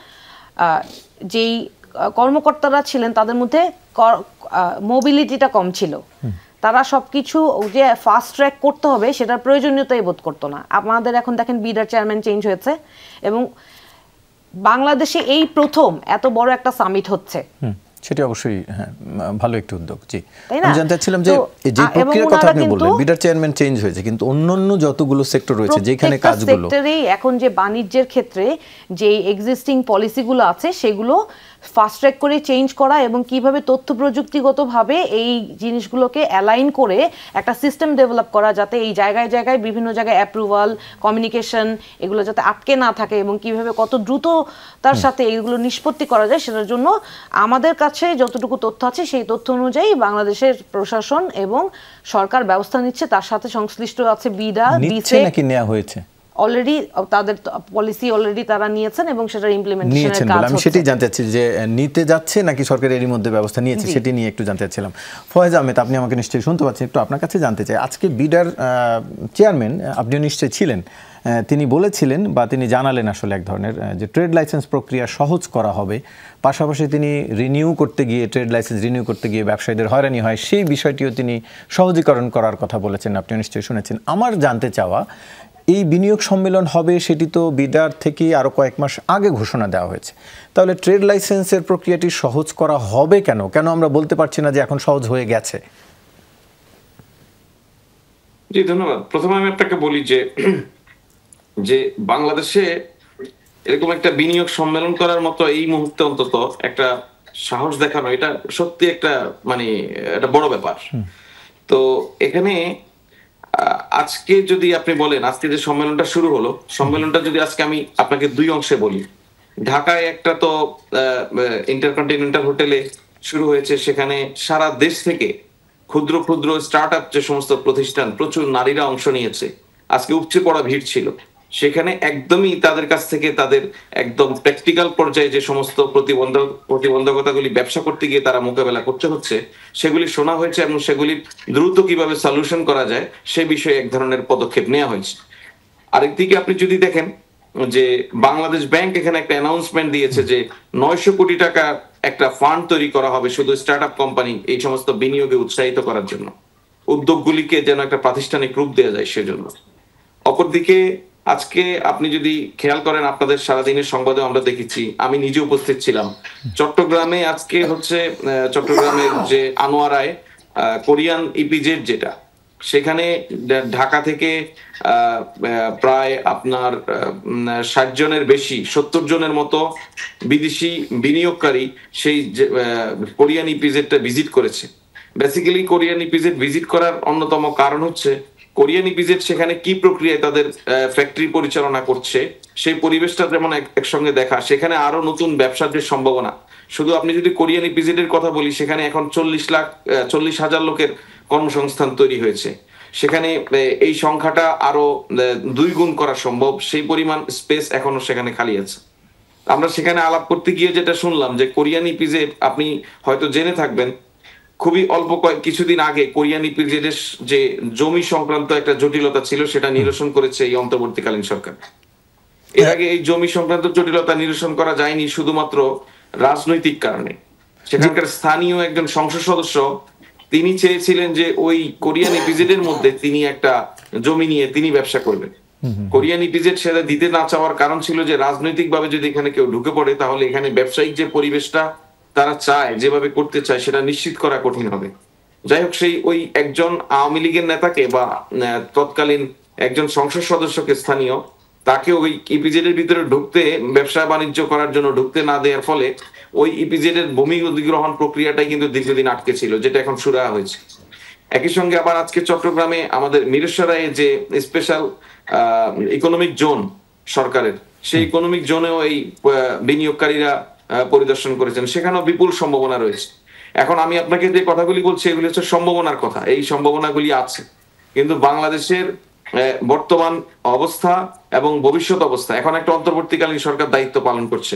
যেই কর্মকর্তারা ছিলেন তাদের মধ্যে মোবিলিটিটা কম ছিল, তারা সবকিছু যে ফাস্ট ট্র্যাক করতে হবে সেটার প্রয়োজনীয়তাই বোধ করতো না। আমাদের এখন দেখেন বিডার চেয়ারম্যান চেঞ্জ হয়েছে, এবং বাংলাদেশে এই প্রথম এত বড় একটা সামিট হচ্ছে, সেটি অবশ্যই ভালো একটি উদ্যোগ। জি, আমি জানতে চাচ্ছিলাম যে প্রক্রিয়ার কথা আপনি বললেন, বিডার চেয়ারম্যান চেঞ্জ হয়েছে, কিন্তু অন্যান্য যতগুলো সেক্টর রয়েছে যেখানে কাজগুলো, সেক্টরেই এখন যে বাণিজ্যের ক্ষেত্রে যে এক্সিস্টিং পলিসিগুলো আছে সেগুলো ফাস্ট ট্র্যাক করে চেঞ্জ করা, এবং কিভাবে তথ্য প্রযুক্তিগতভাবে এই জিনিসগুলোকে অ্যালাইন করে একটা সিস্টেম ডেভেলপ করা, যাতে এই জায়গায় জায়গায় বিভিন্ন জায়গায় অ্যাপ্রুভাল, কমিউনিকেশন এগুলো যাতে আটকে না থাকে, এবং কিভাবে কত দ্রুত তার সাথে এগুলো নিষ্পত্তি করা যায়, সেটার জন্য আমাদের কাছে যতটুকু তথ্য আছে সেই তথ্য অনুযায়ী বাংলাদেশের প্রশাসন এবং সরকার ব্যবস্থা নিচ্ছে। তার সাথে সংশ্লিষ্ট আছে বিডা, নিচ্ছে নাকি নেওয়া হয়েছে? অলরেডি তাদের পলিসি অলরেডি তারা নিয়েছেন, এবং সেটার ইমপ্লিমেন্টেশনের কাজ হচ্ছে। আমি সেটাই জানতে চাচ্ছি যে নিতে যাচ্ছে নাকি সরকার এরই মধ্যে ব্যবস্থা নিয়েছে, সেটি নিয়ে একটু জানতে চাচ্ছিলাম। ফয়েজ আহমেদ, আপনি আমাকে নিশ্চয়ই শুনতে পাচ্ছেন, একটু আপনার কাছে জানতে চাই, আজকে বিডার চেয়ারম্যান আপনিও নিশ্চয়ই ছিলেন, তিনি বলেছিলেন বা তিনি জানালেন আসলে এক ধরনের যে ট্রেড লাইসেন্স প্রক্রিয়া সহজ করা হবে, পাশাপাশি তিনি ট্রেড লাইসেন্স রিনিউ করতে গিয়ে ব্যবসায়ীদের হয়রানি হয় সেই বিষয়টিও তিনি সহজীকরণ করার কথা বলেছেন, আপনিও নিশ্চয়ই শুনেছেন। আমার জানতে চাওয়া, এই বিনিয়োগ সম্মেলন হবে সেটি তো বিডার থেকে আরও কয়েক মাস আগে ঘোষণা দেওয়া হয়েছে, তাহলে ট্রেড লাইসেন্সের প্রক্রিয়াটি সহজ করা হবে কেন? কেন আমরা বলতে পারছি না যে এখন সহজ হয়ে গেছে? জি, ধন্যবাদ। প্রথমে আমি আপনাকে বলি যে বাংলাদেশে এরকম একটা বিনিয়োগ সম্মেলন করার মতো এই মুহূর্তে অন্তত একটা সাহস দেখানো, এটা সত্যি একটা একটা বড় ব্যাপার। তো এখানে আজকে যদি আপনি বলেন, আজকে যে সম্মেলনটা শুরু হলো, সম্মেলনটা যদি আজকে আমি আপনাকে দুই অংশে বলি। ঢাকায় একটা তো ইন্টারকন্টিনেন্টাল হোটেলে শুরু হয়েছে, সেখানে সারা দেশ থেকে ক্ষুদ্র ক্ষুদ্র স্টার্ট আপ যে সমস্ত প্রতিষ্ঠান, প্রচুর নারীরা অংশ নিয়েছে। আজকে উপচে পড়া ভিড় ছিল সেখানে। একদমই তাদের কাছ থেকে তাদের একদম প্র্যাকটিক্যাল পর্যায়ে যে সমস্ত প্রতিবন্ধকতাগুলি ব্যবসা করতে গিয়ে তারা মোকাবেলা করতে হচ্ছে, সেগুলি শোনা হয়েছে এবং সেগুলি দ্রুত কিভাবে সলিউশন করা যায় সে বিষয়ে এক ধরনের পদক্ষেপ নেওয়া হয়েছে। আরেকদিকে আপনি যদি দেখেন যে বাংলাদেশ ব্যাংক এখানে একটা অ্যানাউন্সমেন্ট দিয়েছে যে 900 কোটি টাকা একটা ফান্ড তৈরি করা হবে শুধু স্টার্ট আপ কোম্পানি এই সমস্ত বিনিয়োগে উৎসাহিত করার জন্য, উদ্যোগগুলিকে যেন একটা প্রাতিষ্ঠানিক রূপ দেওয়া যায় সেজন্য। অপরদিকে আজকে আপনি যদি খেয়াল করেন, আপনাদের সারাদিনের সংবাদে আমরা দেখেছি, আমি নিজে উপস্থিত ছিলাম চট্টগ্রামে। আজকে হচ্ছে চট্টগ্রামের যে আনোয়ারায় কোরিয়ান ইপিজেড যেটা, সেখানে ঢাকা থেকে প্রায় আপনার 60 জনের বেশি, 70 জনের মতো বিদেশি বিনিয়োগকারী সেই কোরিয়ান ইপিজেডটা ভিজিট করেছে। বেসিক্যালি কোরিয়ান ইপিজেড ভিজিট করার অন্যতম কারণ হচ্ছে কোরিয়ান ইপিজেড সেখানে কি প্রক্রিয়ায় তাদের ফ্যাক্টরি পরিচালনা করছে সেই পরিবেশটা যেমন একসঙ্গে দেখা, সেখানে আরো নতুন ব্যবসার যে সম্ভাবনা। শুধু আপনি যদি কোরিয়ান ইপিজেড এর কথা বলি, সেখানে এখন 40,000 লোকের কর্মসংস্থান তৈরি হয়েছে। সেখানে এই সংখ্যাটা আরো 2 গুণ করা সম্ভব, সেই পরিমাণ স্পেস এখনো সেখানে খালি আছে। আমরা সেখানে আলাপ করতে গিয়ে যেটা শুনলাম যে কোরিয়ান ইপিজেড, আপনি হয়তো জেনে থাকবেন, খুবই অল্প কিছুদিন আগে কোরিয়ান ইপিজেডের যে জমি সংক্রান্ত একটা জটিলতা ছিল সেটা নিরসন করেছে এই অন্তর্বর্তীকালীন সরকার। এর আগে এই জমি সংক্রান্ত জটিলতা নিরসন করা যায়নি শুধুমাত্র রাজনৈতিক কারণে। সেখানকার স্থানীয় একজন সংসদ সদস্য তিনি চেয়েছিলেন যে ওই কোরিয়ান ইপিজেডের মধ্যে তিনি একটা জমি নিয়ে তিনি ব্যবসা করবেন। কোরিয়ান ইপিজেড সেটা দিতে না চাওয়ার কারণ ছিল যে রাজনৈতিক ভাবে যদি এখানে কেউ ঢুকে পড়ে তাহলে এখানে ব্যবসায়িক যে পরিবেশটা তারা চায়, যেভাবে করতে চায়, সেটা নিশ্চিত করা কঠিন হবে। যাই হোক, সেই ওই একজন আওয়ামী লীগের নেতাকে বা তৎকালীন একজন সংসদ সদস্যকে স্থানীয়, তাকে ওই ইপিজেড এর ভিতরে ঢুকতে, ব্যবসা বাণিজ্য করার জন্য ঢুকতে না দেওয়ার ফলে ওই ইপিজেড এর ভূমি অধিগ্রহণ প্রক্রিয়াটাই কিন্তু দীর্ঘদিন আটকে ছিল, যেটা এখন শুরু হয়েছে। একই সঙ্গে আবার আজকে চট্টগ্রামে আমাদের মিরেশ্বরায় যে স্পেশাল ইকোনমিক জোন সরকারের, সেই ইকোনমিক জোনেও এই বিনিয়োগকারীরা পরিদর্শন করেছেন, সেখানেও বিপুল সম্ভাবনা রয়েছে। এখন আমি আপনাকে যে কথাগুলি বলছি এগুলি হচ্ছে সম্ভাবনার কথা, এই সম্ভাবনাগুলি আছে, কিন্তু বাংলাদেশের বর্তমান অবস্থা এবং ভবিষ্যৎ অবস্থা, এখন একটা অন্তর্বর্তীকালীন সরকার দায়িত্ব পালন করছে,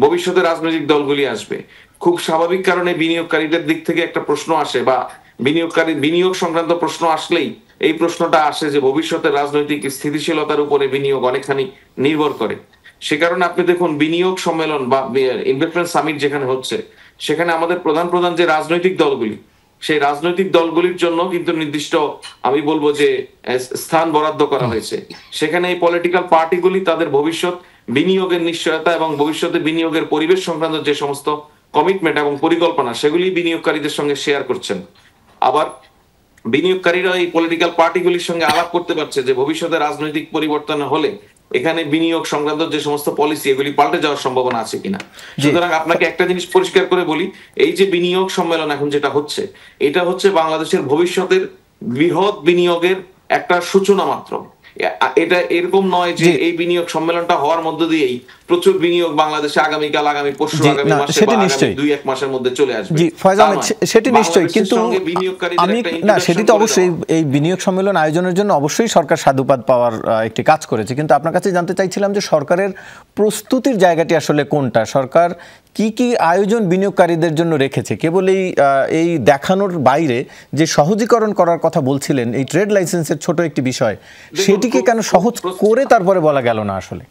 ভবিষ্যতে রাজনৈতিক দলগুলি আসবে, খুব স্বাভাবিক কারণে বিনিয়োগকারীদের দিক থেকে একটা প্রশ্ন আসে, বা বিনিয়োগ সংক্রান্ত প্রশ্ন আসলেই এই প্রশ্নটা আসে যে ভবিষ্যতের রাজনৈতিক স্থিতিশীলতার উপরে বিনিয়োগ অনেকখানি নির্ভর করে। সে কারণে আপনি দেখুন বিনিয়োগ সম্মেলন বা ইনভেস্টমেন্ট সামিট যেখানে হচ্ছে, সেখানে আমাদের প্রধান প্রধান যে রাজনৈতিক দলগুলি, সেই রাজনৈতিক দলগুলির জন্য কিন্তু নির্দিষ্ট আমি বলবো যে স্থান বরাদ্দ করা হয়েছে। সেখানে এই পলিটিক্যাল পার্টিগুলি তাদের ভবিষ্যৎ বিনিয়োগের নিশ্চয়তা এবং ভবিষ্যতে বিনিয়োগের পরিবেশ সংক্রান্ত যে সমস্ত কমিটমেন্ট এবং পরিকল্পনা, সেগুলি বিনিয়োগকারীদের সঙ্গে শেয়ার করছেন। আবার বিনিয়োগকারীরা এই পলিটিক্যাল পার্টিগুলির সঙ্গে আলাপ করতে পারছে যে ভবিষ্যতে রাজনৈতিক পরিবর্তন হলে এখানে বিনিয়োগ সংক্রান্ত যে সমস্ত পলিসি এগুলি পাল্টে যাওয়ার সম্ভাবনা আছে কিনা। সুতরাং আপনাকে একটা জিনিস পরিষ্কার করে বলি, এই যে বিনিয়োগ সম্মেলন এখন যেটা হচ্ছে, এটা হচ্ছে বাংলাদেশের ভবিষ্যতের বৃহৎ বিনিয়োগের একটা সূচনা মাত্র। এটা এরকম নয় যে এই বিনিয়োগ সম্মেলনটা হওয়ার মধ্য দিয়েই প্রচুর বিনিয়োগ বাংলাদেশে আগামীকাল, আগামী পরশু, আগামী মাসে বা আগামী 2-1 মাসের মধ্যে চলে আসবে। জি ফয়জ আহমেদ, সেটি নিশ্চয়ই, কিন্তু আমি না, সেটি তো অবশ্যই এই বিনিয়োগ সম্মেলন আয়োজনের জন্য অবশ্যই সরকার সাধুবাদ পাওয়ার একটি কাজ করেছে, কিন্তু আপনার কাছে জানতে চাইছিলাম যে সরকারের প্রস্তুতির জায়গাটি আসলে কোনটা, সরকার কি কি আয়োজন বিনিয়োগকারীদের জন্য রেখেছে। কেবল এই দেখানোর বাইরে যে সহজীকরণ করার কথা বলছিলেন, এই ট্রেড লাইসেন্সের ছোট একটি বিষয়, সেটিকে কেন সহজ করে তারপরে বলা গেল না? আসলে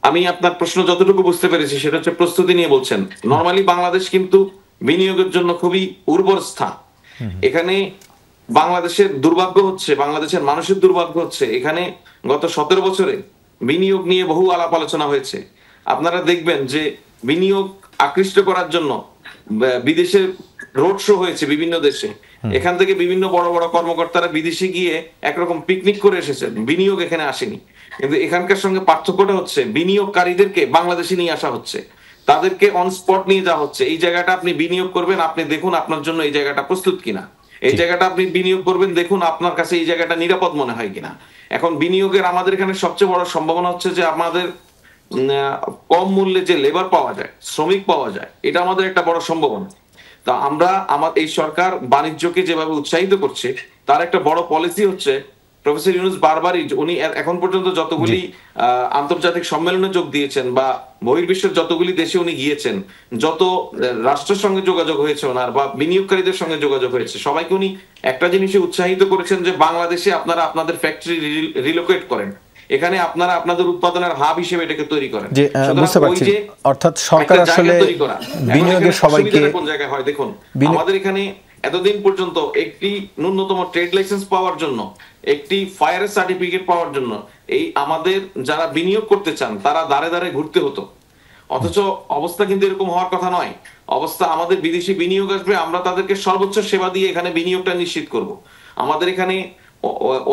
আমি আপনার প্রশ্ন যতটুকু বুঝতে পেরেছি সেটা হচ্ছে প্রস্তুতি নিয়ে বলছেন। নরমালি বাংলাদেশ কিন্তু বিনিয়োগের জন্য খুবই উর্বর স্থান। এখানে বাংলাদেশের দুর্ভাগ্য হচ্ছে, বাংলাদেশের মানুষের দুর্ভাগ্য হচ্ছে, এখানে গত 17 বছরে বিনিয়োগ নিয়ে বহু আলাপ আলোচনা হয়েছে। আপনারা দেখবেন যে বিনিয়োগ আকৃষ্ট করার জন্য বিদেশে রোড শো হয়েছে বিভিন্ন দেশে, এখান থেকে বিভিন্ন বড় বড় কর্মকর্তারা বিদেশে গিয়ে একরকম পিকনিক করে এসেছেন, বিনিয়োগ এখানে আসেনি। কিন্তু এখানকার সঙ্গে পার্থক্যটা হচ্ছে বিনিয়োগকারীদেরকে বাংলাদেশে নিয়ে আসা হচ্ছে। তাদেরকে অন স্পট নিয়ে যাওয়া হচ্ছে, এই জায়গাটা আপনি বিনিয়োগ করবেন, আপনি দেখুন আপনার জন্য এই জায়গাটা প্রস্তুত কিনা, এই জায়গাটা আপনি বিনিয়োগ করবেন, দেখুন আপনার কাছে এই জায়গাটা নিরাপদ মনে হয় কিনা। এখন বিনিয়োগের আমাদের এখানে সবচেয়ে বড় সম্ভাবনা হচ্ছে যে আমাদের কম মূল্যে যে লেবার পাওয়া যায়, শ্রমিক পাওয়া যায়, এটা আমাদের একটা বড় সম্ভাবনা। তা আমরা এই সরকার বাণিজ্যকে যেভাবে উৎসাহিত করছে, তার একটা বড় পলিসি হচ্ছে, প্রফেসর ইউনূস বারবারই উনি এখন পর্যন্ত যতগুলি আন্তর্জাতিক সম্মেলনে যোগ দিয়েছেন বা বহির্বিশ্বের যতগুলি দেশে উনি গিয়েছেন, যত রাষ্ট্রের সঙ্গে যোগাযোগ হয়েছে ওনার বা বিনিয়োগকারীদের সঙ্গে যোগাযোগ হয়েছে, সবাইকে উনি একটা জিনিসে উৎসাহিত করেছেন যে বাংলাদেশে আপনারা আপনাদের ফ্যাক্টরি রিলোকেট করেন, এখানে আপনারা আপনাদের উৎপাদনের হাব হিসেবে এটাকে তৈরি করেন। বুঝতে পারছি, অর্থাৎ সরকার আসলে বিনিয়োগের সবাইকে কোন জায়গায় হয় দেখুন, আমাদের এখানে এতদিন পর্যন্ত একটি ন্যূনতম ট্রেড লাইসেন্স পাওয়ার জন্য, একটি ফায়ার সার্টিফিকেট পাওয়ার জন্য এই আমাদের যারা বিনিয়োগ করতে চান তারা দাঁড়ে দাঁড়ে ঘুরতে হতো। অথচ অবস্থা কিন্তু এরকম হওয়ার কথা নয়। অবস্থা আমাদের বিদেশি বিনিয়োগ আসবে, আমরা তাদেরকে সর্বোচ্চ সেবা দিয়ে এখানে বিনিয়োগটা নিশ্চিত করব। আমাদের এখানে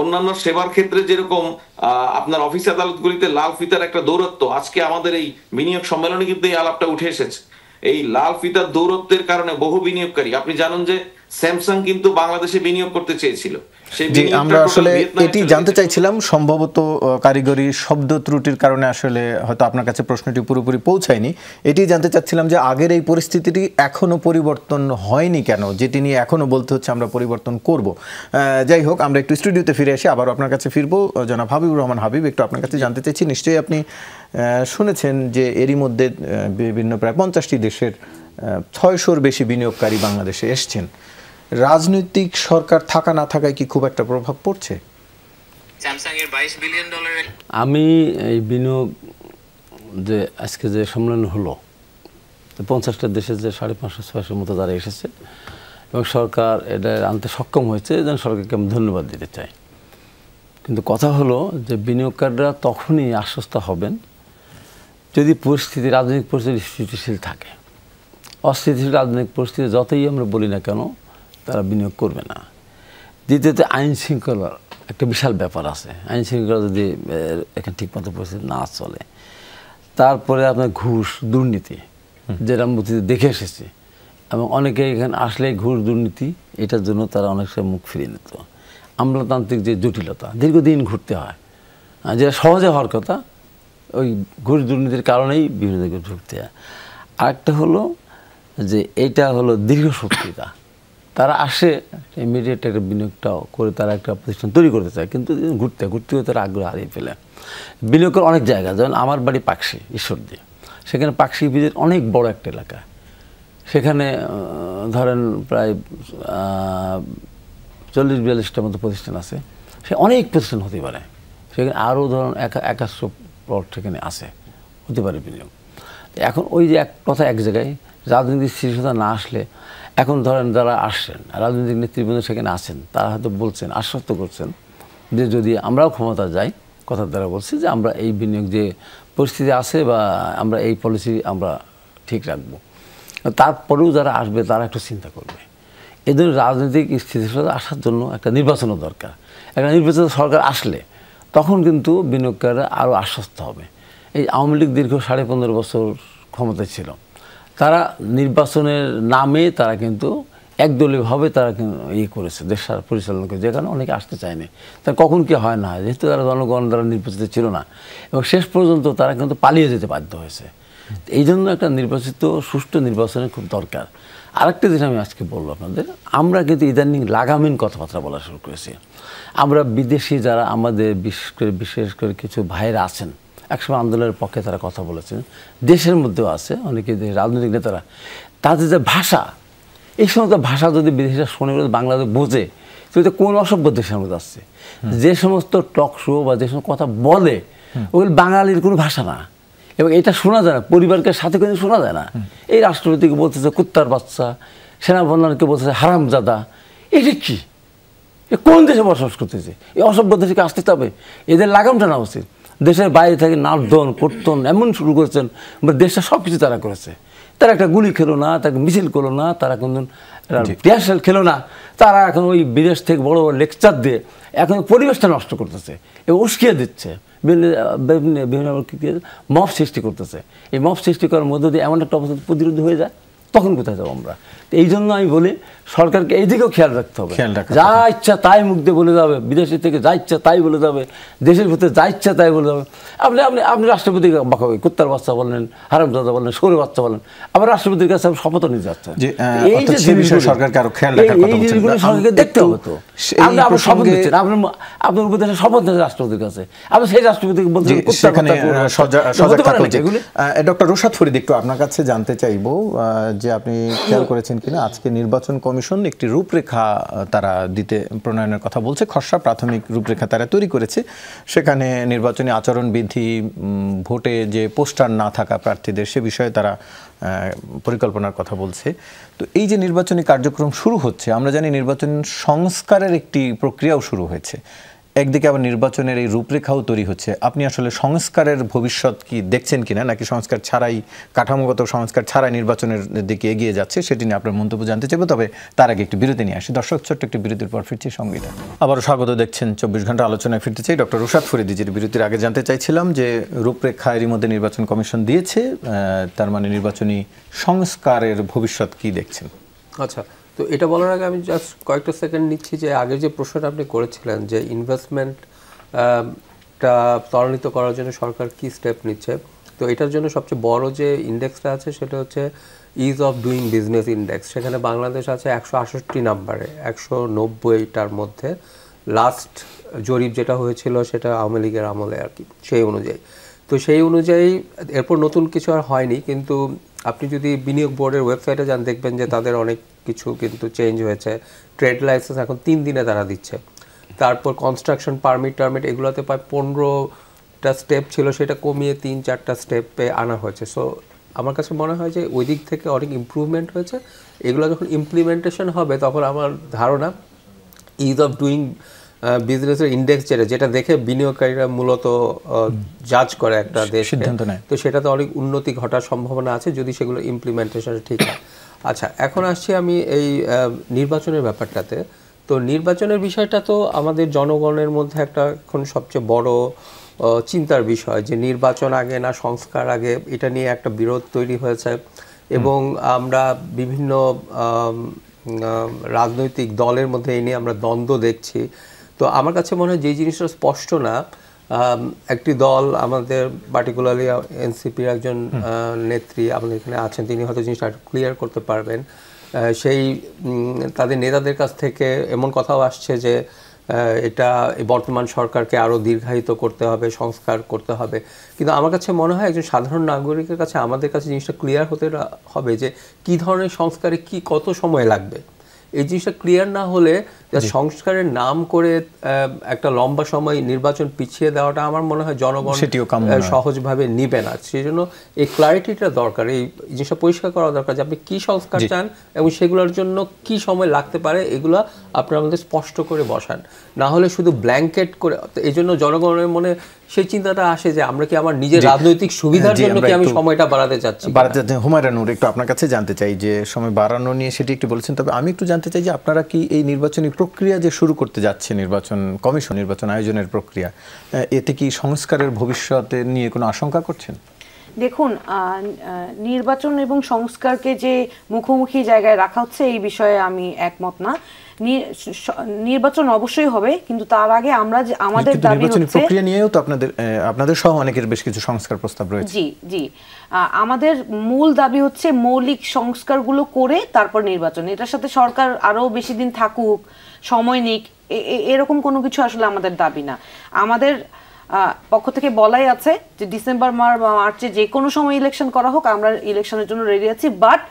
অন্যান্য সেবার ক্ষেত্রে যেরকম আপনার অফিস আদালতগুলিতে লাল ফিতার একটা দৌরত্ব, আজকে আমাদের এই বিনিয়োগ সম্মেলনে কিন্তু এই আলাপটা উঠে এসেছে। এই লাল ফিতার দৌরত্বের কারণে বহু বিনিয়োগকারী, আপনি জানেন যে স্যামসাং কিন্তু বাংলাদেশে বিনিয়োগ করতে চেয়েছিল। আমরা আসলে এটি জানতে চাইছিলাম, সম্ভবত কারিগরি শব্দ ত্রুটির কারণে আসলে হয়তো আপনার কাছে প্রশ্নটি পুরোপুরি পৌঁছায়নি। এটি জানতে চাচ্ছিলাম যে আগের এই পরিস্থিতিটি এখনো পরিবর্তন হয়নি কেন, যেটি নিয়ে এখনো বলতে হচ্ছে আমরা পরিবর্তন করব। যাই হোক, আমরা একটু স্টুডিওতে ফিরে আসি, আবার আপনার কাছে ফিরবো। জনাব হাবিবুর রহমান হাবিব, একটু আপনার কাছে জানতে চাইছি, নিশ্চয়ই আপনি শুনেছেন যে এরই মধ্যে বিভিন্ন প্রায় 50টি দেশের 600-র বেশি বিনিয়োগকারী বাংলাদেশে এসছেন। রাজনৈতিক সরকার থাকা না থাকায় কি খুব একটা প্রভাব পড়ছে? স্যামসাংয়ের $22 বিলিয়ন আমি এই বিনিয়োগ যে আজকে যে সম্মেলন হলো, 50টা দেশের যে 550-600 মতো যারা এসেছে এবং সরকার এটা আনতে সক্ষম হয়েছে, যেন সরকারকে আমি ধন্যবাদ দিতে চাই। কিন্তু কথা হলো যে বিনিয়োগকারীরা তখনই আশ্বস্ত হবেন যদি পরিস্থিতি, রাজনৈতিক পরিস্থিতি স্থিতিশীল থাকে। অস্থিতিশীল রাজনৈতিক পরিস্থিতি যতই আমরা বলি না কেন, তারা বিনিয়োগ করবে না। দ্বিতীয়ত আইন শৃঙ্খলার একটা বিশাল ব্যাপার আছে। আইন শৃঙ্খলা যদি এখানে ঠিকমতো পরিস্থিতি না চলে, তারপরে আপনার ঘুষ দুর্নীতি, যেটা আমি দেখে এসেছি, এবং অনেকে এখানে আসলে ঘুষ দুর্নীতি এটার জন্য তারা অনেক সময় মুখ ফিরিয়ে নিত। আমলাতান্ত্রিক যে জটিলতা, দীর্ঘদিন ঘুরতে হয়, যেটা সহজে হওয়ার কথা, ওই ঘুষ দুর্নীতির কারণেই বিভিন্ন জায়গায় ঢুকতে হয়। আরেকটা হলো যে এইটা হলো দীর্ঘসূত্রিতা। তারা আসে ইমিডিয়েট একটা বিনিয়োগটাও করে তারা একটা প্রতিষ্ঠান তৈরি করতে চায়, কিন্তু ঘুরতে ঘুরতে তারা আগ্রহ হারিয়ে ফেলে। বিনিয়োগের অনেক জায়গা, যেমন আমার বাড়ি পাকশি, ঈশ্বরদী, সেখানে পাকশি ব্রিজের অনেক বড় একটা এলাকা, সেখানে ধরেন প্রায় 40-42টার মতো প্রতিষ্ঠান আছে। সে অনেক প্রতিষ্ঠান হতে পারে, সেখানে আরও ধরুন 100 প্লট সেখানে আছে, হতে পারে বিনিয়োগ। এখন ওই যে এক কথা এক জায়গায় রাজনৈতিক স্থিতিশীলতা না আসলে, এখন ধরেন যারা আসছেন রাজনৈতিক নেতৃবৃন্দ সেখানে আছেন, তারা হয়তো বলছেন, আশ্বস্ত করছেন যে যদি আমরাও ক্ষমতা যাই, কথার দ্বারা বলছি যে আমরা এই বিনিয়োগ যে পরিস্থিতি আছে বা আমরা এই পলিসি আমরা ঠিক রাখবো। তারপরেও যারা আসবে তারা একটু চিন্তা করবে। এই জন্য রাজনৈতিক স্থিতিশীলতা আসার জন্য একটা নির্বাচনও দরকার। একটা নির্বাচিত সরকার আসলে তখন কিন্তু বিনিয়োগকারীরা আরও আশ্বস্ত হবে। এই আওয়ামী লীগ দীর্ঘ 15.5 বছর ক্ষমতায় ছিল, তারা নির্বাচনের নামে তারা কিন্তু একদলীয়ভাবে তারা ইয়ে করেছে, দেশ পরিচালনা করে, যেখানে অনেকে আসতে চায়নি। তার কখন কি হয় না, যেহেতু তারা জনগণ দ্বারা নির্বাচিত ছিল না, এবং শেষ পর্যন্ত তারা কিন্তু পালিয়ে যেতে বাধ্য হয়েছে। এই জন্য একটা নির্বাচিত সুষ্ঠু নির্বাচনের খুব দরকার। আরেকটা জিনিস আমি আজকে বলবো আপনাদের, আমরা কিন্তু ইদানিং লাগামহীন কথাবার্তা বলা শুরু করেছি। আমরা বিদেশি যারা আমাদের বিশেষ করে কিছু ভাইয়েরা আছেন, একসময় আন্দোলনের পক্ষে তারা কথা বলেছেন, দেশের মধ্যেও আছে অনেকে রাজনৈতিক নেতারা, তাদের যে ভাষা, এই সমস্ত ভাষা যদি বিদেশিরা শোনে, বাংলাদেশ বোঝে, তো এটা কোন অসভ্য দেশের মধ্যে আসছে। যে সমস্ত টক শো বা যে সমস্ত কথা বলে, ওগুলো বাঙালির কোনো ভাষা না, এবং এটা শোনা যায় না, পরিবারকে সাথে করে শোনা যায় না। এই রাষ্ট্রপতিকে বলতেছে কুত্তার বাচ্চা, সেনাপ্রধানকে বলতেছে হারামজাদা, এটা কি? কোন দেশে বসবাস করতেছে? এই অসভ্য দেশকে আসতে হবে, এদের লাগাম টানা উচিত। দেশের বাইরে থেকে নার্দন কর্তন এমন শুরু করেছেন, দেশটা সব কিছু তারা করেছে। তারা একটা গুলি খেলো না, তাকে মিছিল করলো না, তারা কোন টিয়ারশেল খেলো না, তারা এখন ওই বিদেশ থেকে বড় বড় লেকচার দিয়ে এখন পরিবেশটা নষ্ট করতেছে এবং উস্কিয়ে দিচ্ছে। বিভিন্ন মব সৃষ্টি করতেছে। এই মব সৃষ্টি করার মধ্য দিয়ে এমন একটা অবস্থা প্রতিরোধ হয়ে যায়, তখন কোথায় যাবো আমরা? এই জন্য আমি বলি সরকারকে এই দিকেও খেয়াল রাখতে হবে। যা ইচ্ছা তাই মুখ দিয়ে বলে যাবে, বিদেশি থেকে যা ইচ্ছা তাই বলে যাবে, দেশের ভিতরে যা ইচ্ছা তাই বলে যাবে। আপনি আপনি আপনি রাষ্ট্রপতিকে কুত্তার বাচ্চা বললেন, হারামজাদা বললেন, সৌরের বাচ্চা বলেন, আবার রাষ্ট্রপতির কাছে শপথ নিতে যাচ্ছেন। এই যে সরকারকে আরো খেয়াল রাখার কথা বলছেন, জিনিসগুলো সরকারকে দেখতে হবে। তো আপনি আপনার শপথ নিচ্ছেন, আপনার উপদেশে শপথ নিচ্ছেন রাষ্ট্রপতির কাছে, আপনি সেই রাষ্ট্রপতিকে বলছেন সেখানে সজাগ থাকা উচিত। ডক্টর রুশাদ ফরিদ, একটু আপনার কাছে জানতে চাইবো যে আপনি খেয়াল করেছেন কিনা, আজকে নির্বাচন কমিশন একটি রূপরেখা তারা প্রণয়নের কথা বলছে। খসড়া প্রাথমিক রূপরেখা তারা তৈরি করেছে। সেখানে নির্বাচনী আচরণবিধি, ভোটে যে পোস্টার না থাকা প্রার্থীদের, সে বিষয়ে তারা পরিকল্পনার কথা বলছে। তো এই যে নির্বাচনী কার্যক্রম শুরু হচ্ছে, আমরা জানি নির্বাচন সংস্কারের একটি প্রক্রিয়াও শুরু হয়েছে, একদিকে আবার নির্বাচনের এই রূপরেখাও তৈরি হচ্ছে। আপনি আসলে সংস্কারের ভবিষ্যৎ কি দেখছেন কিনা, নাকি সংস্কার ছাড়াই, কাঠামোগত সংস্কার ছাড়াই নির্বাচনের দিকে এগিয়ে যাচ্ছে, সেটি নিয়ে আপনার মন্তব্য জানতে চাইবো। তবে তার আগে একটি বিরতি নিয়ে আসি। দর্শক, ছোট্ট একটি বিরতির পর ফিরছি সংবিধান। আবারও স্বাগত, দেখছেন 24 ঘন্টা আলোচনায় ফিরতে চাই। ডক্টর রুশাদ ফরিদি, যে বিরতির আগে জানতে চাইছিলাম যে রূপরেখা এরই মধ্যে নির্বাচন কমিশন দিয়েছে, তার মানে নির্বাচনী সংস্কারের ভবিষ্যৎ কি দেখছেন? আচ্ছা, তো এটা বলার আগে আমি জাস্ট কয়েকটা সেকেন্ড নিচ্ছি যে আগের যে প্রশ্নটা আপনি করেছিলেন যে ইনভেস্টমেন্টটা ত্বরান্বিত করার জন্য সরকার কি স্টেপ নিচ্ছে, তো এটার জন্য সবচেয়ে বড় যে ইন্ডেক্সটা আছে সেটা হচ্ছে is of doing business index. সেখানে বাংলাদেশ আছে 168 নাম্বারে, 190টার মধ্যে। লাস্ট জরিপ যেটা হয়েছিল সেটা আওয়ামী লীগের আমলে আর কি, সেই অনুযায়ী। তো সেই অনুযায়ী এরপর নতুন কিছু আর হয়নি, কিন্তু আপনি যদি বিনিয়োগ বোর্ডের ওয়েবসাইটে যান দেখবেন যে তাদের অনেক কিছু কিন্তু চেঞ্জ হয়েছে। ট্রেড লাইসেন্স এখন 3 দিনে তারা দিচ্ছে। তারপর কনস্ট্রাকশন পারমিট এগুলোতে প্রায় 15টা স্টেপ ছিল, সেটা কমিয়ে 3-4টা স্টেপে আনা হয়েছে। সো আমার কাছে মনে হয় যে ওই দিক থেকে অনেক ইমপ্রুভমেন্ট হয়েছে। এগুলো যখন ইমপ্লিমেন্টেশন হবে তখন আমার ধারণা ইজ অফ ডুইং বিজনেসের ইন্ডেক্স যেটা দেখে বিনিয়োগকারীরা মূলত জাজ করে একটা দেশ, সিদ্ধান্ত নেয়, তো সেটাতে অনেক উন্নতি ঘটার সম্ভাবনা আছে যদি সেগুলো ইমপ্লিমেন্টেশন ঠিক হয়। আচ্ছা, এখন আসছি আমি এই নির্বাচনের ব্যাপারটাতে। তো নির্বাচনের বিষয়টা তো আমাদের জনগণের মধ্যে একটা এখন সবচেয়ে বড় চিন্তার বিষয়, যে নির্বাচন আগে না সংস্কার আগে, এটা নিয়ে একটা বিরোধ তৈরি হয়েছে। এবং আমরা বিভিন্ন রাজনৈতিক দলের মধ্যে এই নিয়ে আমরা দ্বন্দ্ব দেখছি। তো আমার কাছে মনে হয় যে জিনিসটা স্পষ্ট না, একটি দল, আমাদের পার্টিকুলারলি এনসিপির একজন নেত্রী আমাদের এখানে আছেন, তিনি হয়তো জিনিসটা ক্লিয়ার করতে পারবেন। সেই তাদের নেতাদের কাছ থেকে এমন কথাও আসছে যে এটা বর্তমান সরকারকে আরও দীর্ঘায়িত করতে হবে, সংস্কার করতে হবে। কিন্তু আমার কাছে মনে হয় একজন সাধারণ নাগরিকের কাছে, আমাদের কাছে জিনিসটা ক্লিয়ার হতে হবে যে কী ধরনের সংস্কারে কত সময় লাগবে। এই জিনিসটা ক্লিয়ার না হলে সংস্কারের নাম করে একটা লম্বা সময় নির্বাচন পিছিয়ে দেওয়াটা আমার মনে হয় জনগণ সহজভাবে নিবে না। সেই জন্য এই ক্লারিটিটা দরকার, এই জিনিসটা পরিষ্কার করা দরকার যে আপনি কী সংস্কার চান এবং সেগুলোর জন্য কি সময় লাগতে পারে, এগুলো আপনারা আমাদের স্পষ্ট করে বসান। না হলে শুধু ব্ল্যাঙ্কেট করে, এই জন্য জনগণের মনে সেই চিন্তাটা আসে যে আমরা কি আমার নিজের রাজনৈতিক সুবিধার জন্য কি আমি সময়টা বাড়াতে চাচ্ছি। হুমায়রা নূর, একটু আপনার কাছে জানতে চাই যে সময় বাড়ানো নিয়ে সেটি একটু বলেছেন, তবে আমি একটু জানতে চাই যে আপনারা কি এই নির্বাচনী প্রক্রিয়া যে শুরু করতে যাচ্ছে নির্বাচন কমিশন, নির্বাচন আয়োজনের প্রক্রিয়া, এতে কি সংস্কারের ভবিষ্যতে নিয়ে কোনো আশঙ্কা করছেন? দেখুন, নির্বাচন এবং সংস্কারকে যে মুখোমুখি জায়গায় রাখা হচ্ছে এই বিষয়ে আমি একমত না। নির্বাচন অবশ্যই হবে, কিন্তু তার আগে আমরা যে আমাদের দাবি হচ্ছে, প্রক্রিয়া নিয়েও তো আপনাদের সহ অনেকের বেশ কিছু সংস্কার প্রস্তাব রয়েছে। জি, আমাদের মূল দাবি হচ্ছে মৌলিক সংস্কারগুলো করে তারপর নির্বাচন। এটার সাথে সরকার আরো বেশি দিন থাকুক, সময় নিক, এরকম কোনো কিছু আসলে আমাদের দাবি না। আমাদের পক্ষ থেকে বলাই আছে যে ডিসেম্বর মার্চে যে কোনো সময় ইলেকশন করা হোক, আমরা ইলেকশনের জন্য রেডি আছি। বাট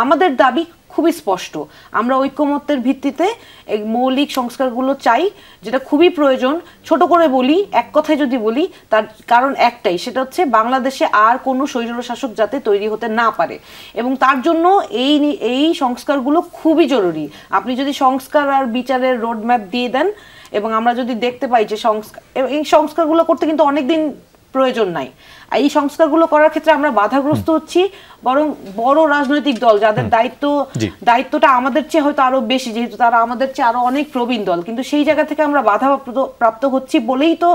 আমাদের দাবি খুবই স্পষ্ট, আমরা ঐকমত্যের ভিত্তিতে এই মৌলিক সংস্কারগুলো চাই, যেটা খুবই প্রয়োজন। ছোট করে বলি, এক কথায় যদি বলি, তার কারণ একটাই, সেটা হচ্ছে বাংলাদেশে আর কোনো স্বৈরশাসক যাতে তৈরি হতে না পারে, এবং তার জন্য এই সংস্কারগুলো খুবই জরুরি। আপনি যদি সংস্কার আর বিচারের রোডম্যাপ দিয়ে দেন, এবং আমরা যদি দেখতে পাই যে এই সংস্কারগুলো করতে কিন্তু অনেকদিন প্রয়োজন নাই। এই সংস্কারগুলো করার ক্ষেত্রে আমরা বাধাগ্রস্ত হচ্ছি, বরং বড় রাজনৈতিক দল যাদের দায়িত্বটা আমাদের চেয়ে হয়তো আরো বেশি, যেহেতু তারা আমাদের চেয়ে আরো অনেক প্রবীণ দল, কিন্তু সেই জায়গা থেকে আমরা বাধা প্রাপ্ত হচ্ছি বলেই তো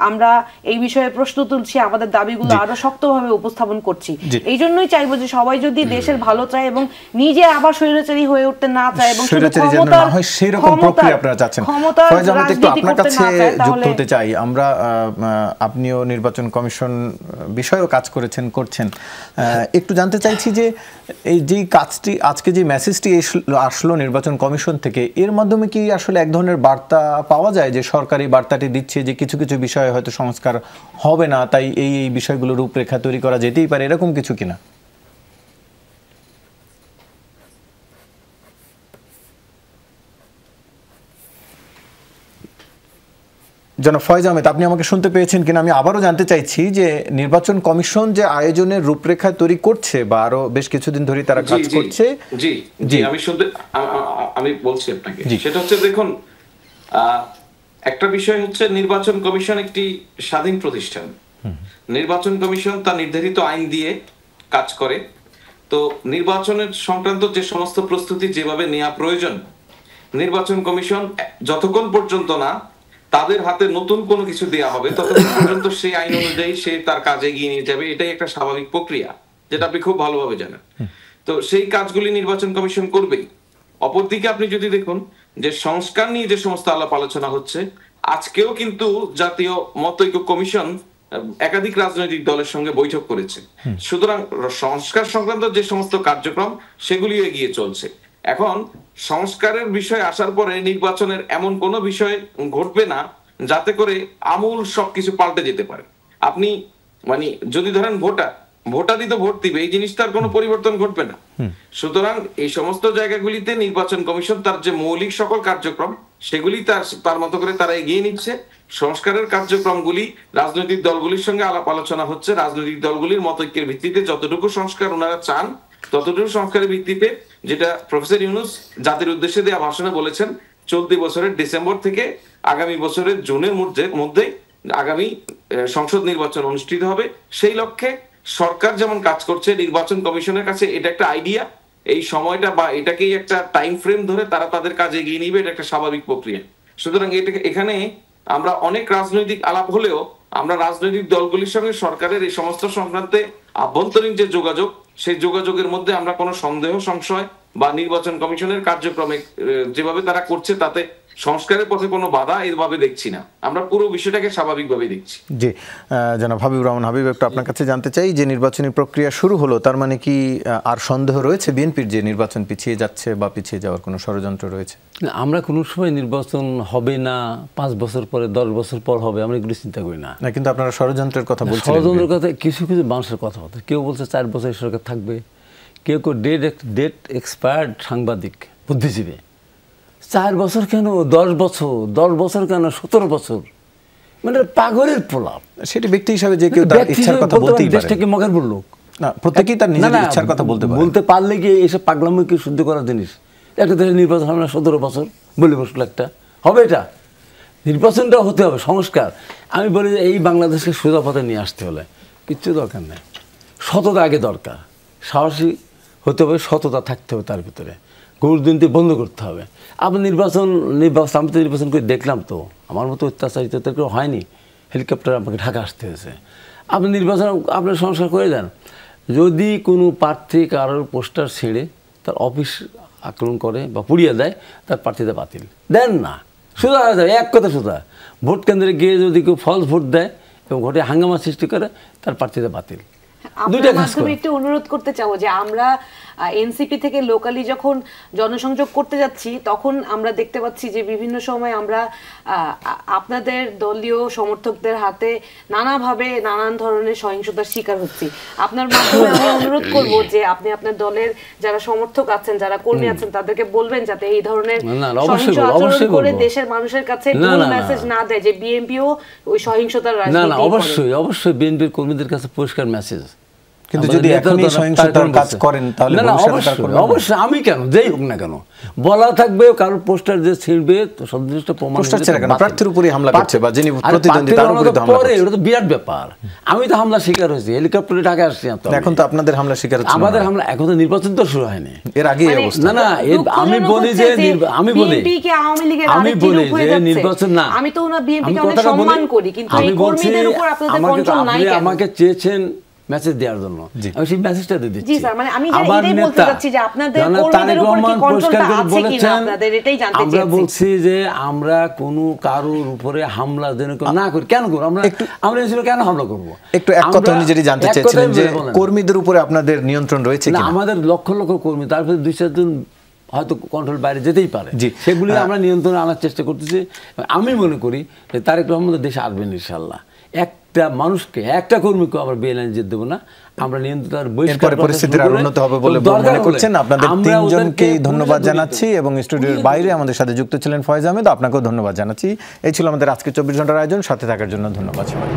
আমরা এই বিষয়ে প্রশ্ন তুলছি, আমাদের দাবিগুলো আরো শক্তভাবে উপস্থাপন করছি। এই জন্যই চাইবো যে সবাই যদি দেশের ভালো চায় এবং নিজে আবার স্বৈরাচারী হয়ে উঠতে না চায় এবং আপনার কাছে যুক্ত হতে চাই আমরা, আপনিও নির্বাচন কমিশন বিষয়েও কাজ করছেন, একটু জানতে চাইছি যে এই যে কাজটি, আজকে যে মেসেজটি আসলো নির্বাচন কমিশন থেকে, এর মাধ্যমে কি আসলে এক ধরনের বার্তা পাওয়া যায় যে সরকারি বার্তাটি দিচ্ছে যে কিছু কিছু বিষয়ে হয়তো সংস্কার হবে না, তাই এই বিষয়গুলোর রূপরেখা তৈরি করা যেতেই পারে, এরকম কিছু কিনা? জনাব ফয়েজ আহমেদ, আপনি আমাকে শুনতে পেয়েছেন কিনা আমি আবারও জানতে চাইছি যে নির্বাচন কমিশন যে আয়োজনের রূপরেখা তৈরি করছে বা আরো বেশ কিছুদিন ধরে তারা কাজ করছে। জি আমি বলছি আপনাকে, সেটা হচ্ছে দেখুন, একটা বিষয় হচ্ছে নির্বাচন কমিশন একটি স্বাধীন প্রতিষ্ঠান। নির্বাচন কমিশন তার নির্ধারিত আইন দিয়ে কাজ করে। তো নির্বাচনের সংক্রান্ত যে সমস্ত প্রস্তুতি যেভাবে নেওয়া প্রয়োজন, নির্বাচন কমিশন যতক্ষণ পর্যন্ত না তাদের হাতে নতুন কোনো কিছু দেয়া হবে ততক্ষণ পর্যন্ত সেই আইন অনুযায়ী সে তার কাজ এগিয়ে নিয়ে যাবে। এটাই একটা স্বাভাবিক প্রক্রিয়া, যেটা আপনি খুব ভালোভাবে জানেন। তো সেই কাজগুলি নির্বাচন কমিশন করবেই। অপরদিকে আপনি যদি দেখুন যে সংস্কার নিয়ে যে সমস্ত আলাপ আলোচনা হচ্ছে, আজকেও কিন্তু জাতীয় মতৈক্য কমিশন একাধিক রাজনৈতিক দলের সঙ্গে বৈঠক করেছে। সুতরাং সংস্কার সংক্রান্ত যে সমস্ত কার্যক্রম সেগুলি এগিয়ে চলছে। এখন সংস্কারের বিষয় আসার পরে নির্বাচনের এমন কোনো বিষয় ঘটবে না যাতে করে আমূল সবকিছু পাল্টে যেতে পারে। আপনি মানে যদি ধরেন ভোটারই তো ভোট দিবে, এই জিনিসটার কোনো পরিবর্তন ঘটবে না। সুতরাং এই সমস্ত জায়গাগুলিতে নির্বাচন কমিশন তার যে মৌলিক সকল কার্যক্রম সেগুলি তার মতো করে তারা এগিয়ে নিচ্ছে। সংস্কারের কার্যক্রমগুলি রাজনৈতিক দলগুলির সঙ্গে আলাপ আলোচনা হচ্ছে। রাজনৈতিক দলগুলির মতৈক্যের ভিত্তিতে যতটুকু সংস্কার ওনারা চান ততটুকু সংস্কারের ভিত্তিতে, যেটা প্রফেসর ইউনূস জাতির উদ্দেশ্যে দেওয়া ভাষণে বলেছেন, চলতি বছরের ডিসেম্বর থেকে আগামী বছরের জুনের মধ্যে আগামী সংসদ নির্বাচন অনুষ্ঠিত হবে। সেই লক্ষ্যে সরকার যেমন কাজ করছে, নির্বাচন কমিশনের কাছে এটা একটা আইডিয়া, এই সময়টা বা এটাকেই একটা টাইম ফ্রেম ধরে তারা তাদের কাজ এগিয়ে নিবে, এটা একটা স্বাভাবিক প্রক্রিয়া। সুতরাং এখানে আমরা অনেক রাজনৈতিক আলাপ হলেও আমরা রাজনৈতিক দলগুলির সঙ্গে সরকারের এই সমস্ত সংক্রান্তে আভ্যন্তরীণ যে যোগাযোগ, সেই যোগাযোগের মধ্যে আমরা কোনো সন্দেহ সংশয় বা নির্বাচন কমিশনের কার্যক্রমে যেভাবে তারা করছে তাতে সংস্কারের পথে কোনো বাধা এভাবে দেখছি না। আমরা পুরো বিষয়টাকে স্বাভাবিকভাবে দেখছি। জি, জনাব হাবিবুর রহমান হাবিব, একটু আপনার কাছে জানতে চাই যে নির্বাচনী প্রক্রিয়া শুরু হলো, তার মানে কি আর সন্দেহ রয়েছে বিএনপির যে নির্বাচন পিছিয়ে যাচ্ছে বা পিছিয়ে যাওয়ার কোনো ষড়যন্ত্র রয়েছে? আমরা কোনো সময় নির্বাচন হবে না 5 বছর পরে 10 বছর পর হবে আমরা এগুলো চিন্তা করি না। কিন্তু আপনারা ষড়যন্ত্রের কথা বলছেন। ষড়যন্ত্রের কথা কিছু মানুষের কথা হতো, কেউ বলছে 4 বছর সরকার থাকবে, কেউ ডেট এক্সপায়ার্ড সাংবাদিক বুদ্ধিজীবী 4 বছর কেন, 10 বছর কেন, 17 বছর, মানে পাগলের প্রলাপ। সেটি ব্যক্তি হিসাবে যে কেউ তার ইচ্ছার কথা বলতেই পারে। দেশটা কি মগের বললো না, প্রত্যেকেই তার নিজের ইচ্ছার কথা বলতে পারলে গিয়ে এসব পাগলামি কি শুদ্ধ করার জিনিস? একটা দেশের নির্বাচন হবে না 17 বছর বলে বসলো, একটা হবে, এটা নির্বাচনটা হতে হবে সংস্কার। আমি বলি যে এই বাংলাদেশকে সোজা পথে নিয়ে আসতে হলে কিচ্ছু দরকার নেই, সততা আগে দরকার, সাহসী হতে হবে, সততা থাকতে হবে, তার ভিতরে ঘুষ দুর্নীতি বন্ধ করতে হবে। আপনি আমি তো নির্বাচন করে দেখলাম, তো আমার মতো অত্যাচারিত তো কেউ হয়নি, হেলিকপ্টার আমাকে ঢাকা আসতে হয়েছে। আপনি নির্বাচন আপনার সংস্কার করে দেন। যদি কোনো প্রার্থী কারোর পোস্টার ছেড়ে তার অফিস আক্রমণ করে বা পুড়িয়ে দেয়, তার প্রার্থীতে বাতিল দেন না, সোজা হয়ে যাবে, এক কথা সোজা। ভোট কেন্দ্রে গিয়ে যদি কেউ ফলস ভোট দেয় এবং ভোটে হাঙ্গামা সৃষ্টি করে, তার প্রার্থীতে বাতিল। আপনার মাধ্যমে একটু অনুরোধ করতে চাবো যে আমরা এনসিপি থেকে লোকালি যখন জনসংযোগ করতে যাচ্ছি তখন আমরা দেখতে পাচ্ছি যে বিভিন্ন সময় আমরা আপনাদের দলীয় সমর্থকদের হাতে নানাভাবে নানান ধরনের সহিংসতার শিকার হচ্ছি। আপনার মাধ্যমে আমি অনুরোধ করব যে আপনি আপনার দলের যারা সমর্থক আছেন, যারা কর্মী আছেন, তাদেরকে বলবেন যাতে এই ধরনের সহিংস আচরণ করে দেশের মানুষের কাছে ভুল মেসেজ না দেয় যে বিএনপিও ওই সহিংসতার রাজনীতি। অবশ্যই বিএনপির কর্মীদের কাছে পরিষ্কার মেসেজ কিন্তু যদি এখনই সহিংসতার কাজ করেন তাহলে অবশ্যই আমি কেন যেই হোক না কেন বলা থাকবে, কারোর পোস্টার যে ছিড়বে সন্তুষ্ট প্রমাণ প্রার্থীর উপরে হামলা করছে বা যিনি প্রতিদ্বন্দ্বী তার উপরে হামলা করছে, এটা তো বিরাট ব্যাপার। আমি তো হামলা শিকার হয়েছি, হেলিকপ্টারে ঢাকায় আসছি। এখন তো আপনাদের হামলা শিকার হচ্ছে, আমাদের হামলা এখন তো নির্বাচন তো শুরু হয়নি, এর আগে এই অবস্থা। না আমি বলি যে নির্বাচন না, আমি তো ওনা বিএনপিকে অনেক সম্মান করি, কিন্তু এই কর্মীদের উপর আপনাদের কন্ট্রোল নাই কেন? আমাকে চেয়েছেন মেসেজ দেওয়ার জন্য, আমি সেই মেসেজটা দিয়ে দিচ্ছি। জি স্যার, মানে আমি এটাই বলতে চাচ্ছি যে আপনাদের কর্মীদের উপর কি কন্ট্রোলটা আছে কিনা আপনাদের, এটাই জানতে চাচ্ছি। আমরা বলছি যে আমরা কোনো কারোর উপরে হামলা যেন না করি। কেন করব আমরা কেন হামলা করব? একটু এক কথা নিজেই জানতে চাইছিলেন যে কর্মীদের উপরে আপনাদের নিয়ন্ত্রণ রয়েছে কিনা? আমাদের লক্ষ লক্ষ কর্মী, তারপরে 2-4 জন হয়তো কন্ট্রোল বাইরে যেতেই পারে, সেগুলি আমরা নিয়ন্ত্রণে আনার চেষ্টা করতেছি। আমি মনে করি যে তারেক রহমান দেশে আসবেন ইনশাআল্লাহ। একটা মানুষকে, একটা কর্মীকে আমরা বেআইনি যেতে দেবো না, আমরা নিয়ন্ত্রণ পরিস্থিতির আর উন্নত হবে বলে মনে করছেন। আপনাদের তিনজনকে ধন্যবাদ জানাচ্ছি এবং স্টুডিওর বাইরে আমাদের সাথে যুক্ত ছিলেন ফয়েজ আহমেদ, আপনাকেও ধন্যবাদ জানাচ্ছি। এই ছিল আমাদের আজকে 24 ঘন্টার আয়োজন, সাথে থাকার জন্য ধন্যবাদ সবাই।